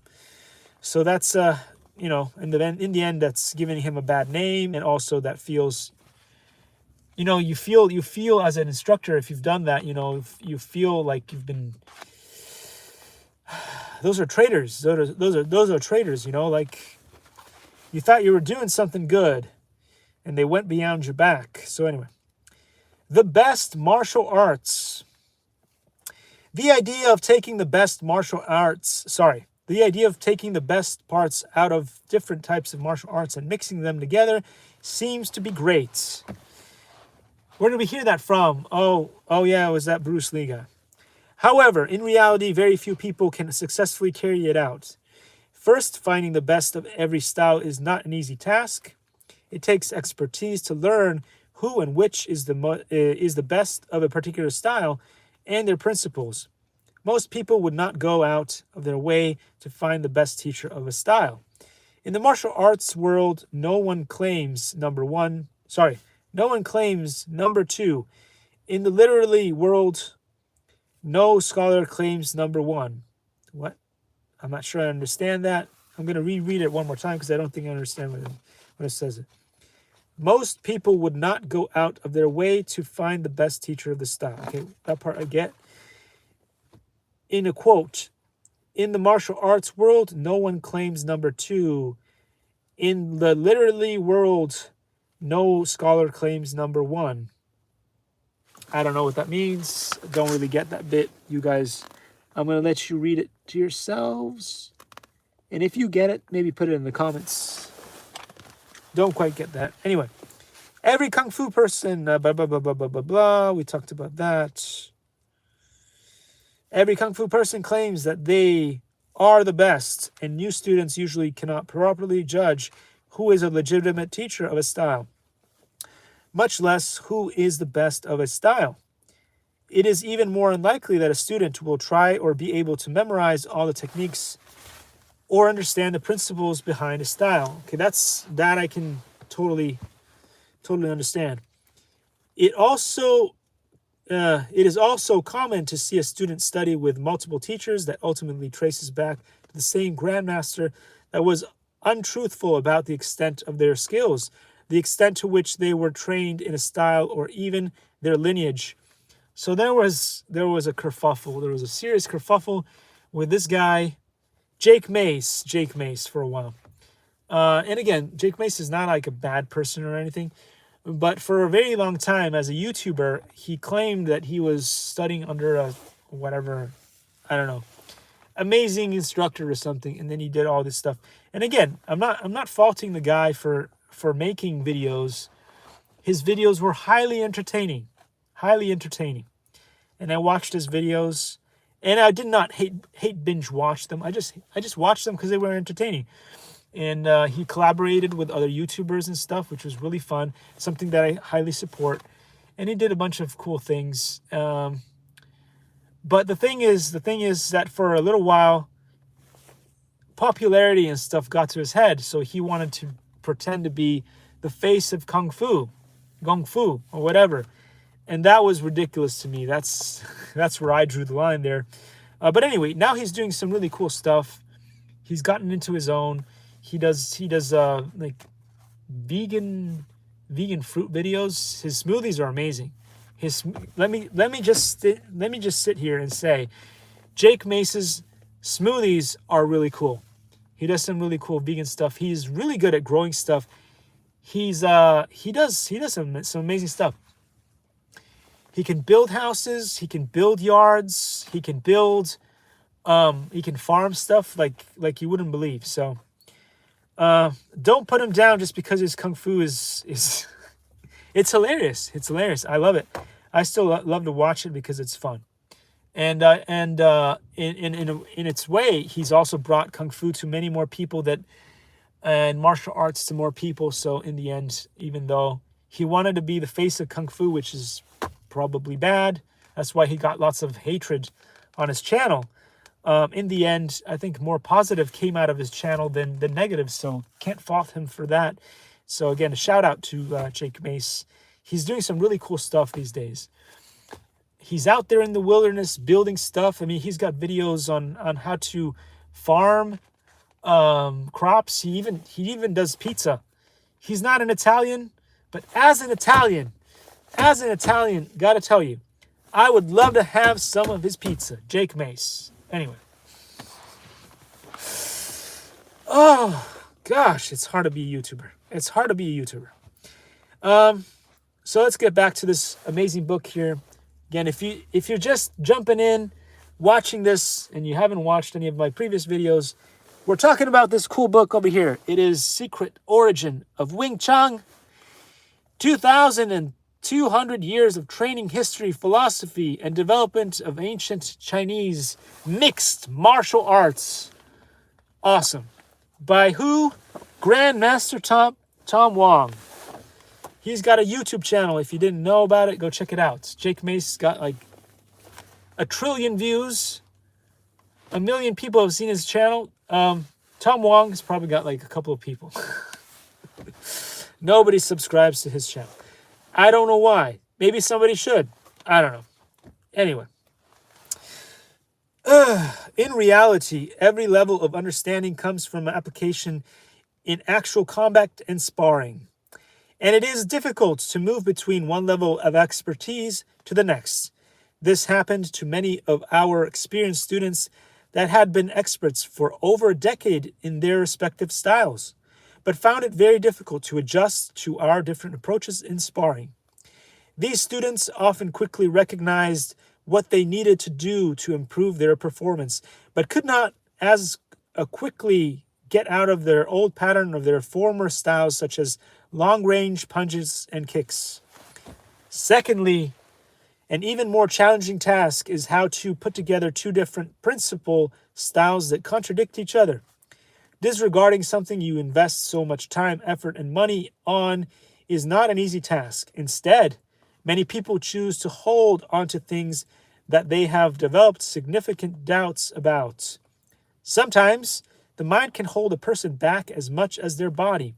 So that's, in the end, that's giving him a bad name, and also that feels, you feel as an instructor, if you've done that, you feel like you've been. Those are traitors. Those are traitors. Like you thought you were doing something good, and they went beyond your back. So anyway, the best martial arts. The idea of taking the best parts out of different types of martial arts and mixing them together seems to be great. Where did we hear that from? Oh yeah, it was that Bruce Lee guy. However, in reality, very few people can successfully carry it out. First, finding the best of every style is not an easy task. It takes expertise to learn who and which is the best of a particular style and their principles. Most people would not go out of their way to find the best teacher of a style. In the martial arts world, no one claims number two. In the literary world, no scholar claims number one. What? I'm not sure I understand that. I'm going to reread it one more time because I don't think I understand what it says. Most people would not go out of their way to find the best teacher of the style. Okay, that part I get. In a quote, in the martial arts world, no one claims number two. In the literary world, no scholar claims number one. I don't know what that means. Don't really get that bit, you guys. I'm going to let you read it to yourselves. And if you get it, maybe put it in the comments. Don't quite get that. Anyway, every Kung Fu person, blah, blah, blah, blah, blah, blah, blah. We talked about that. Every Kung Fu person claims that they are the best, and new students usually cannot properly judge who is a legitimate teacher of a style, much less who is the best of a style. It is even more unlikely that a student will try or be able to memorize all the techniques or understand the principles behind a style. Okay, that I can totally understand. It is also common to see a student study with multiple teachers that ultimately traces back to the same grandmaster that was untruthful about the extent of their skills, the extent to which they were trained in a style, or even their lineage. So there was a kerfuffle. There was a serious kerfuffle with this guy, Jake Mace for a while. And again, Jake Mace is not like a bad person or anything, but for a very long time as a YouTuber, he claimed that he was studying under a whatever, I don't know, amazing instructor or something, and then he did all this stuff. And again, I'm not faulting the guy for making videos. His videos were highly entertaining. And I watched his videos, and I did not hate binge watch them. I just watched them because they were entertaining. And he collaborated with other YouTubers and stuff, which was really fun. Something that I highly support. And he did a bunch of cool things. But the thing is that for a little while, popularity and stuff got to his head. So he wanted to pretend to be the face of Kung Fu, or whatever. And that was ridiculous to me. That's where I drew the line there. But anyway, now he's doing some really cool stuff. He's gotten into his own. He does like vegan fruit videos. His smoothies are amazing. Let me just sit here and say, Jake Mace's smoothies are really cool. He does some really cool vegan stuff. He's really good at growing stuff. He does some amazing stuff. He can build houses. He can build yards. He can farm stuff like you wouldn't believe. So, don't put him down just because his Kung Fu is it's hilarious. It's hilarious. I love it. I still love to watch it because it's fun. And in its way, he's also brought Kung Fu to many more people and martial arts to more people. So in the end, even though he wanted to be the face of Kung Fu, which is probably bad, that's why he got lots of hatred on his channel. In the end, I think more positive came out of his channel than negative, so can't fault him for that. So again, a shout out to Jake Mace. He's doing some really cool stuff these days. He's out there in the wilderness building stuff. I mean, he's got videos on how to farm crops. He even does pizza. He's not an Italian, but as an Italian, gotta tell you, I would love to have some of his pizza. Jake Mace. Anyway. Oh, gosh, it's hard to be a YouTuber. So let's get back to this amazing book here. Again, if you're just jumping in, watching this, and you haven't watched any of my previous videos, we're talking about this cool book over here. It is Secret Origin of Wing Chun, 2,200 years of training history, philosophy, and development of ancient Chinese mixed martial arts. Awesome. By who? Grandmaster Tom Wong. He's got a YouTube channel. If you didn't know about it, go check it out. Jake Mace got like 1 trillion views. 1 million people have seen his channel. Tom Wong has probably got like a couple of people. Nobody subscribes to his channel. I don't know why. Maybe somebody should. I don't know. Anyway. In reality, every level of understanding comes from application in actual combat and sparring. And it is difficult to move between one level of expertise to the next. This happened to many of our experienced students that had been experts for over a decade in their respective styles, but found it very difficult to adjust to our different approaches in sparring. These students often quickly recognized what they needed to do to improve their performance, but could not as quickly get out of their old pattern of their former styles, such as long-range punches and kicks. Secondly, an even more challenging task is how to put together two different principal styles that contradict each other. Disregarding something you invest so much time, effort, and money on is not an easy task. Instead, many people choose to hold onto things that they have developed significant doubts about. Sometimes, the mind can hold a person back as much as their body.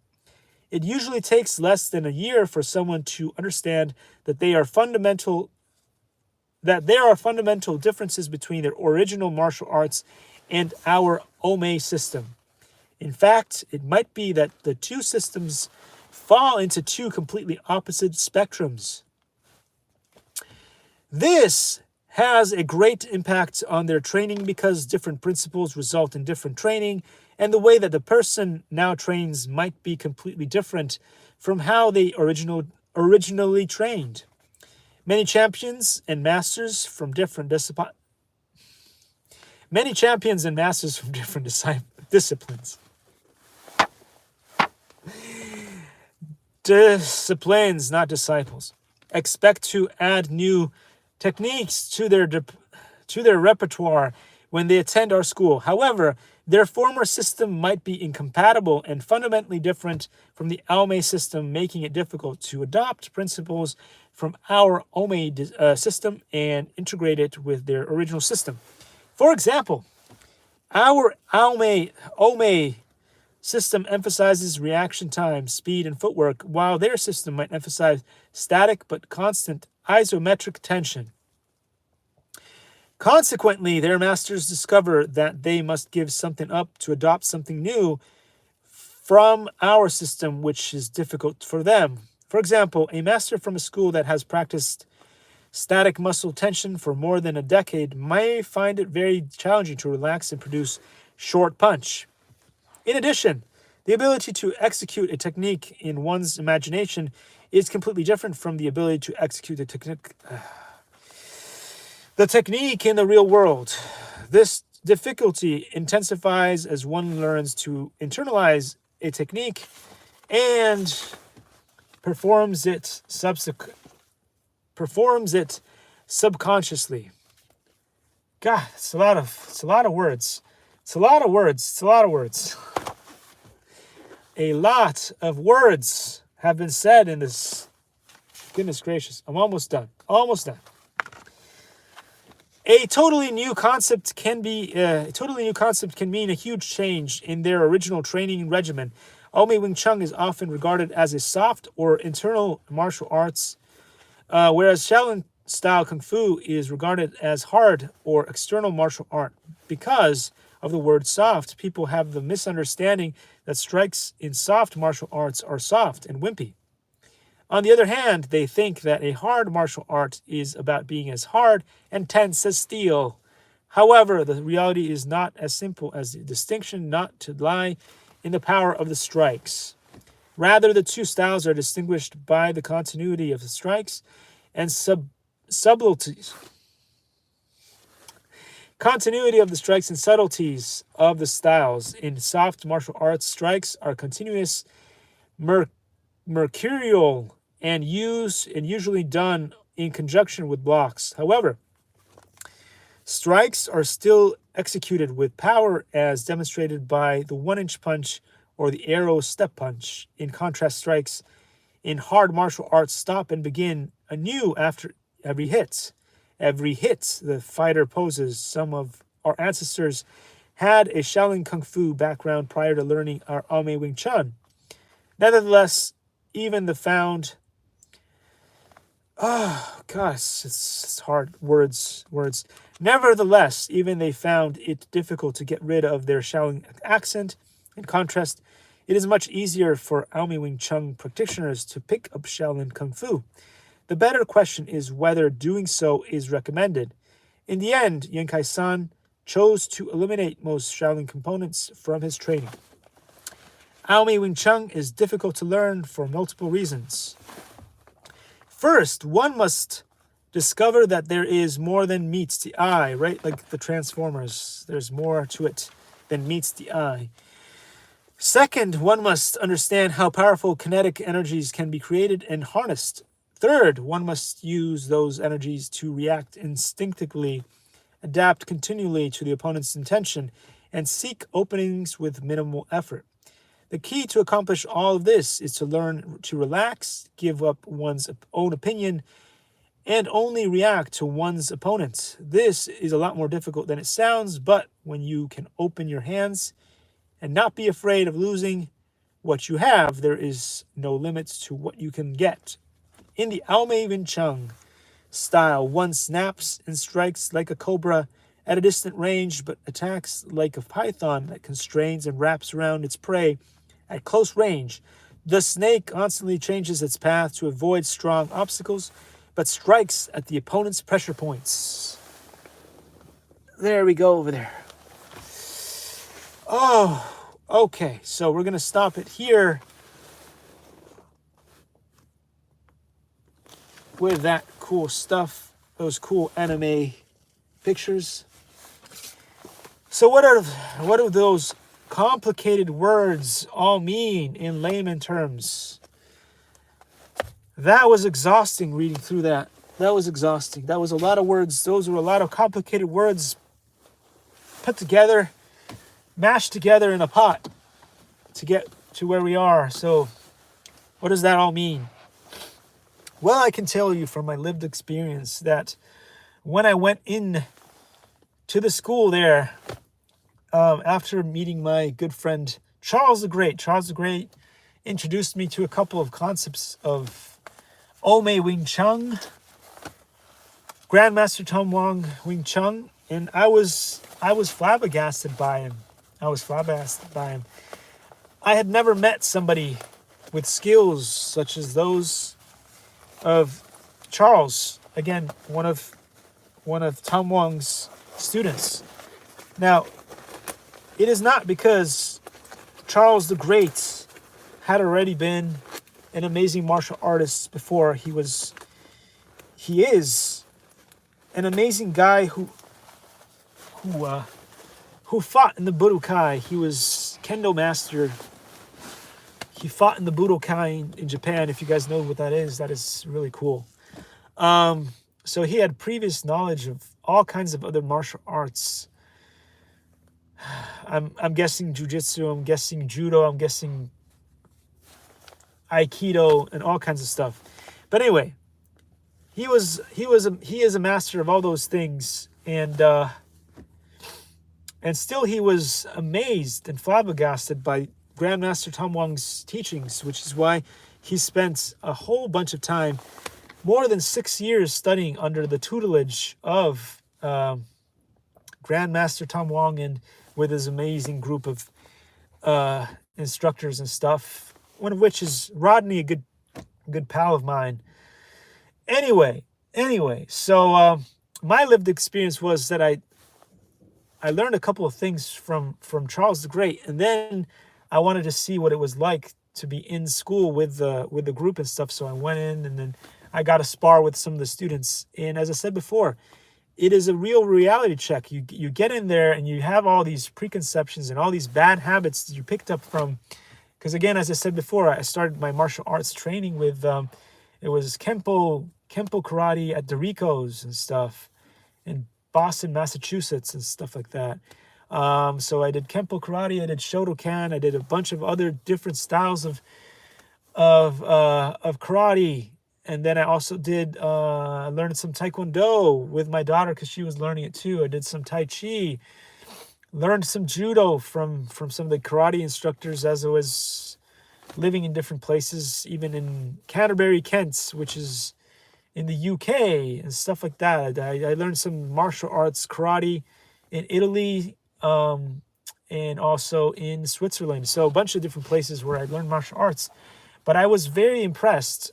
It usually takes less than a year for someone to understand that there are fundamental differences between their original martial arts and our Ome system. In fact, it might be that the two systems fall into two completely opposite spectrums. This has a great impact on their training because different principles result in different training, and the way that the person now trains might be completely different from how they originally trained. Many champions and masters from different disciplines. Disciplines, not disciples, expect to add new techniques to their repertoire when they attend our school. However, their former system might be incompatible and fundamentally different from the Aume system, making it difficult to adopt principles from our Ome system and integrate it with their original system. For example, our Ome system emphasizes reaction time, speed, and footwork, while their system might emphasize static but constant isometric tension. Consequently, their masters discover that they must give something up to adopt something new from our system, which is difficult for them. For example, a master from a school that has practiced static muscle tension for more than a decade may find it very challenging to relax and produce short punch. In addition, the ability to execute a technique in one's imagination is completely different from the ability to execute the technique in the real world. This difficulty intensifies as one learns to internalize a technique and performs it subconsciously. God, it's a lot of words. A lot of words have been said in this. Goodness gracious, I'm almost done. A totally new concept can mean a huge change in their original training regimen. Ome Wing Chun is often regarded as a soft or internal martial arts, whereas Shaolin style Kung Fu is regarded as hard or external martial art. Because of the word soft, people have the misunderstanding that strikes in soft martial arts are soft and wimpy. On the other hand, they think that a hard martial art is about being as hard and tense as steel. However, the reality is not as simple as the distinction not to lie in the power of the strikes. Rather, the two styles are distinguished by the continuity of the strikes and subtleties. Continuity of the strikes and subtleties of the styles. In soft martial arts, strikes are continuous, mercurial, and usually done in conjunction with blocks. However, strikes are still executed with power as demonstrated by the 1-inch punch or the arrow step punch. In contrast, strikes in hard martial arts stop and begin anew after every hit. The fighter poses. Some of our ancestors had a Shaolin Kung Fu background prior to learning our Ame Wing Chun. Nevertheless, even the found... Oh, gosh, it's hard. Words. Nevertheless, even they found it difficult to get rid of their Shaolin accent. In contrast, it is much easier for Ame Wing Chun practitioners to pick up Shaolin Kung Fu. The better question is whether doing so is recommended. In the end, Yan Kai-san chose to eliminate most Shaolin components from his training. Ame Wing Chun is difficult to learn for multiple reasons. First, one must discover that there is more than meets the eye, right? Like the Transformers, there's more to it than meets the eye. Second, one must understand how powerful kinetic energies can be created and harnessed. Third, one must use those energies to react instinctively, adapt continually to the opponent's intention, and seek openings with minimal effort. The key to accomplish all of this is to learn to relax, give up one's own opinion, and only react to one's opponent. This is a lot more difficult than it sounds, but when you can open your hands and not be afraid of losing what you have, there is no limits to what you can get. In the Aomei Wing Chun style, one snaps and strikes like a cobra at a distant range, but attacks like a python that constrains and wraps around its prey at close range. The snake constantly changes its path to avoid strong obstacles, but strikes at the opponent's pressure points. There we go over there. Oh, okay. So we're going to stop it here with that cool stuff, those cool anime pictures. So what do those complicated words all mean in layman terms? That was exhausting reading through that. That was exhausting. That was a lot of words. Those were a lot of complicated words put together, mashed together in a pot to get to where we are. So what does that all mean? Well, I can tell you from my lived experience that when I went in to the school there, after meeting my good friend Charles the Great introduced me to a couple of concepts of Omei Wing Chun, Grandmaster Tom Wong Wing Chun, and I was flabbergasted by him. I had never met somebody with skills such as those of Charles, again, one of Tom Wong's students. Now, it is not because Charles the Great had already been an amazing martial artist before. He is an amazing guy who fought in the Budokai. He was Kendo master. He fought in the Budokai in Japan. If you guys know what that is really cool. So he had previous knowledge of all kinds of other martial arts. I'm guessing jujitsu, I'm guessing judo, I'm guessing aikido, and all kinds of stuff. But anyway, he is a master of all those things, and still he was amazed and flabbergasted by Grandmaster Tom Wong's teachings, which is why he spent a whole bunch of time, more than 6 years, studying under the tutelage of Grandmaster Tom Wong, and with his amazing group of instructors and stuff, one of which is Rodney, a good pal of mine. Anyway, so my lived experience was that I learned a couple of things from Charles the Great, and then I wanted to see what it was like to be in school with the group and stuff. So I went in, and then I got to spar with some of the students. And as I said before, it is a real reality check. You get in there and you have all these preconceptions and all these bad habits that you picked up from. Because again, as I said before, I started my martial arts training with it was Kempo karate at Dorico's and stuff in Boston, Massachusetts, and stuff like that. So I did Kempo karate, I did Shotokan, I did a bunch of other different styles of karate. And then I also did, I learned some Taekwondo with my daughter because she was learning it too. I did some Tai Chi, learned some Judo from some of the karate instructors as I was living in different places, even in Canterbury, Kent, which is in the UK and stuff like that. I learned some martial arts karate in Italy and also in Switzerland. So a bunch of different places where I learned martial arts. But I was very impressed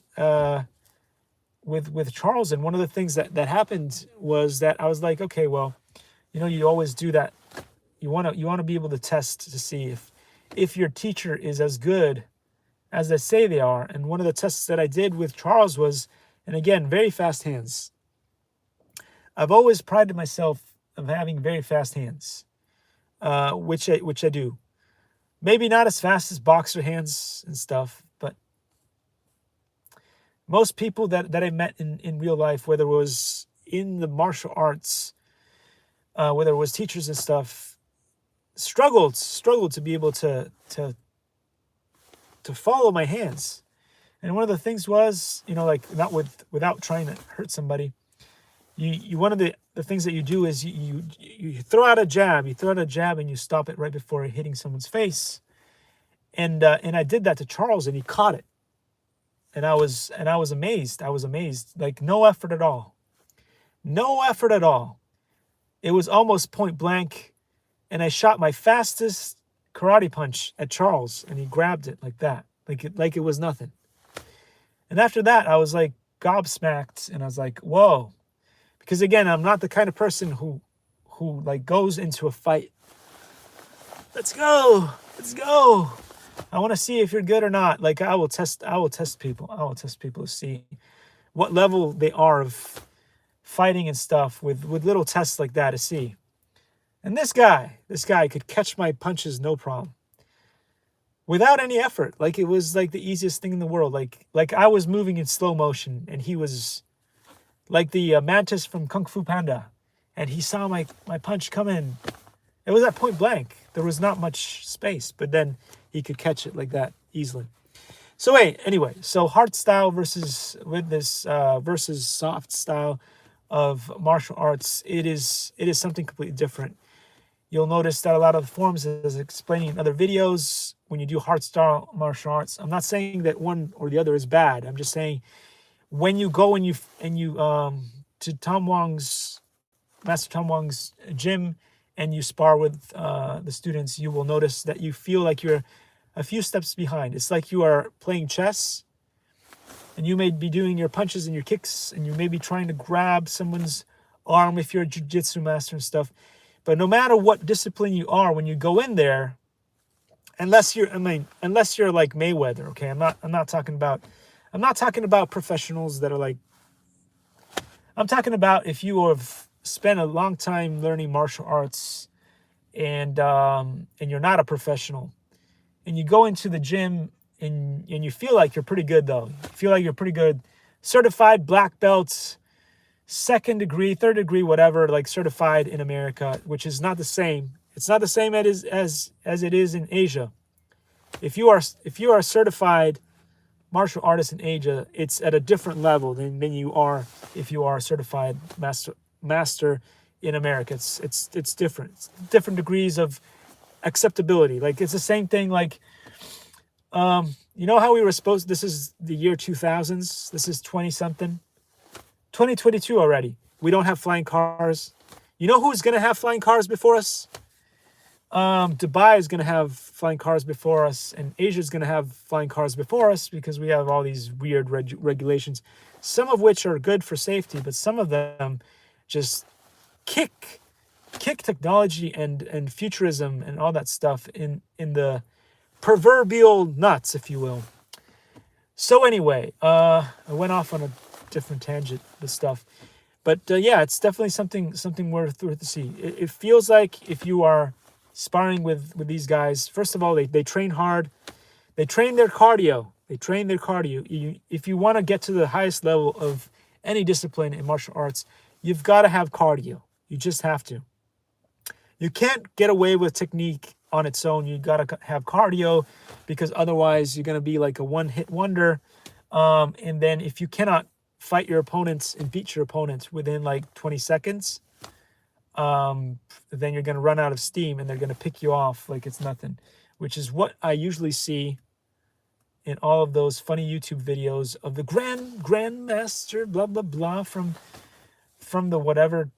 with Charles, and one of the things that happened was that I was like, okay, well, you always do that. You want to be able to test to see if your teacher is as good as they say they are. And one of the tests that I did with Charles was, and again, very fast hands. I've always prided myself of having very fast hands, which I do. Maybe not as fast as boxer hands and stuff, but most people that I met in real life, whether it was in the martial arts, whether it was teachers and stuff, struggled to be able to follow my hands. And one of the things was, like not without trying to hurt somebody, you one of the things that you do is you throw out a jab, and you stop it right before hitting someone's face. And I did that to Charles, and he caught it. And I was amazed. Like no effort at all. It was almost point blank, and I shot my fastest karate punch at Charles, and he grabbed it like that, like it was nothing. And after that, I was like gobsmacked, and I was like, whoa. Because again, I'm not the kind of person who like goes into a fight. Let's go. I want to see if you're good or not. Like I will test people. To see what level they are of fighting and stuff with little tests like that to see. And this guy could catch my punches no problem. Without any effort. Like it was like the easiest thing in the world. Like I was moving in slow motion, and he was like the mantis from Kung Fu Panda, and he saw my punch come in. It was at point blank. There was not much space, but then he could catch it like that easily. So anyway, so hard style versus soft style of martial arts, it is something completely different. You'll notice that a lot of the forums is explaining in other videos when you do hard style martial arts. I'm not saying that one or the other is bad. I'm just saying when you go and you to Master Tom Wong's gym and you spar with the students, you will notice that you feel like you're a few steps behind. It's like you are playing chess, and you may be doing your punches and your kicks, and you may be trying to grab someone's arm if you're a jiu-jitsu master and stuff. But no matter what discipline you are, when you go in there, unless you're like Mayweather, okay? I'm not talking about professionals that are like, I'm talking about if you have spent a long time learning martial arts and you're not a professional, and you go into the gym and you feel like you're pretty good though. You feel like you're pretty good. Certified black belts, second degree, third degree, whatever, like certified in America, which is not the same. It's not the same as it is in Asia. If you are a certified martial artist in Asia, it's at a different level than you are if you are a certified master in America. It's different. It's different degrees of acceptability. Like it's the same thing. Like, you know how we were supposed, this is the year 2000s. This is 2022 already. We don't have flying cars. You know who's going to have flying cars before us? Dubai is going to have flying cars before us, and Asia is going to have flying cars before us because we have all these weird regulations, some of which are good for safety, but some of them just kick technology and futurism and all that stuff in the proverbial nuts, if you will. So anyway, I went off on a different tangent with stuff, but yeah, it's definitely something worth to see. It feels like if you are sparring with these guys, first of all, they train hard. They train their cardio. If you want to get to the highest level of any discipline in martial arts, you've got to have cardio. You just have to. You can't get away with technique on its own. You got to have cardio, because otherwise you're going to be like a one-hit wonder. And then if you cannot fight your opponents and beat your opponents within like 20 seconds, then you're going to run out of steam and they're going to pick you off like it's nothing, which is what I usually see in all of those funny YouTube videos of the grandmaster, blah, blah, blah, from the whatever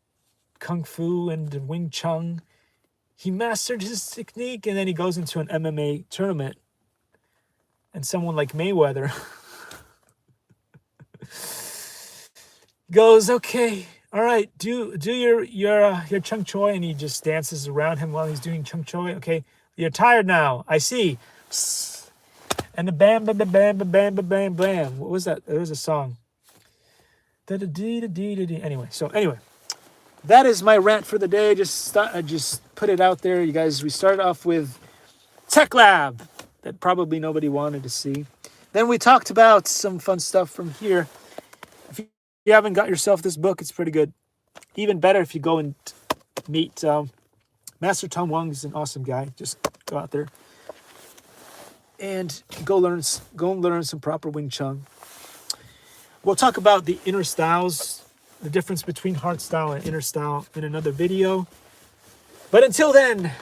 Kung Fu and Wing Chun. He mastered his technique, and then he goes into an MMA tournament, and someone like Mayweather goes, okay, all right, do your Chung Choi, and he just dances around him while he's doing Chung Choi. Okay, you're tired now, I see. And the bam, bam, bam, bam, bam, bam, bam, bam. What was that? There was a song. Anyway, that is my rant for the day. Just put it out there, you guys. We started off with tech lab that probably nobody wanted to see. Then we talked about some fun stuff from here. If you haven't got yourself this book, it's pretty good. Even better if you go and meet Master Tom Wong is an awesome guy. Just go out there and go learn some proper Wing Chun. We'll talk about the inner styles, the difference between hard style and inner style in another video. But until then,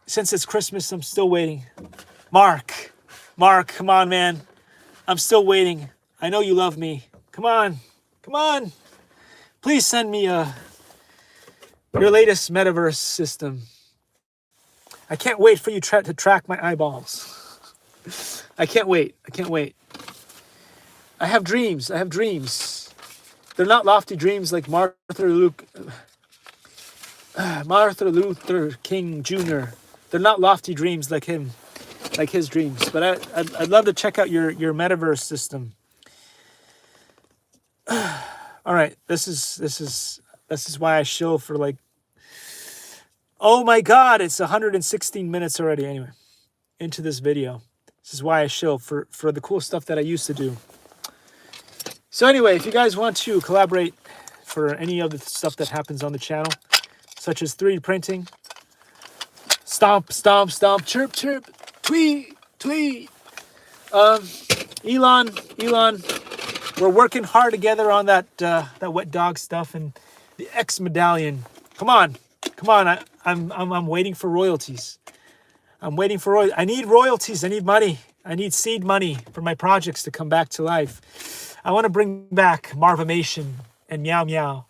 since it's Christmas, I'm still waiting. Mark, come on, man. I'm still waiting. I know you love me. Come on. Please send me your latest metaverse system. I can't wait for you to track my eyeballs. I can't wait. I have dreams. They're not lofty dreams like Martin Luther King Jr. They're not lofty dreams like him, like his dreams. But I'd love to check out your metaverse system. All right, this is why I shill for like. Oh my God, it's 116 minutes already. Anyway, into this video. This is why I shill for the cool stuff that I used to do. So anyway, if you guys want to collaborate for any of the stuff that happens on the channel, such as 3D printing, stomp, chirp, tweet. Elon, we're working hard together on that wet dog stuff and the X medallion. Come on. I'm waiting for royalties. I need royalties. I need money. I need seed money for my projects to come back to life. I want to bring back Marvimation and Meow Meow,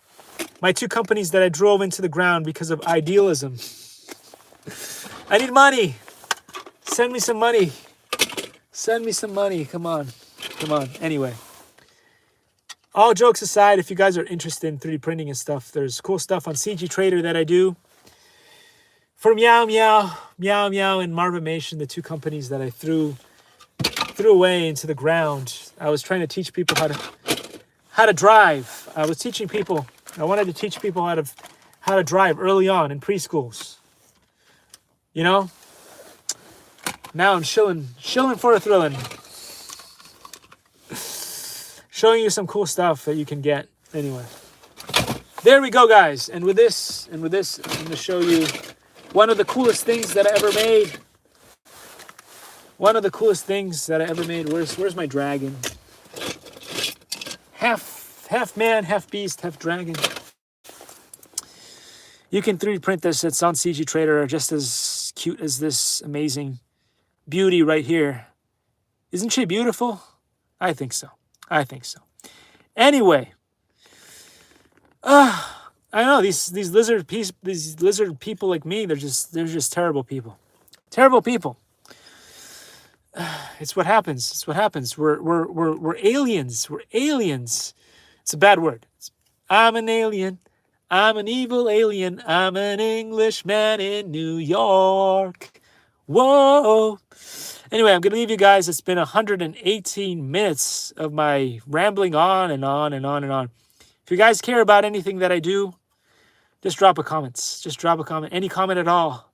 my two companies that I drove into the ground because of idealism. I need money. Send me some money. Come on. Anyway, all jokes aside, if you guys are interested in 3D printing and stuff, there's cool stuff on CG Trader that I do. For Meow Meow, and Marvimation, the two companies that I threw away into the ground. I was trying to teach people how to drive. I wanted to teach people how to drive early on in preschools. You know? Now I'm shilling for a thrilling. Showing you some cool stuff that you can get. Anyway. There we go, guys. And with this, I'm going to show you one of the coolest things that I ever made. Where's my dragon? Half man, half beast, half dragon. You can 3D print this. It's on CG Trader, just as cute as this amazing beauty right here. Isn't she beautiful? I think so. Anyway, I know these lizard people like me. They're just terrible people. It's what happens. We're aliens. It's a bad word. I'm an alien. I'm an evil alien. I'm an Englishman in New York. Whoa. Anyway, I'm going to leave you guys. It's been 118 minutes of my rambling on and on. If you guys care about anything that I do, just drop a comment. Any comment at all.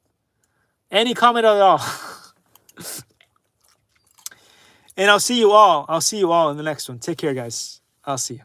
And I'll see you all in the next one. Take care, guys. I'll see you.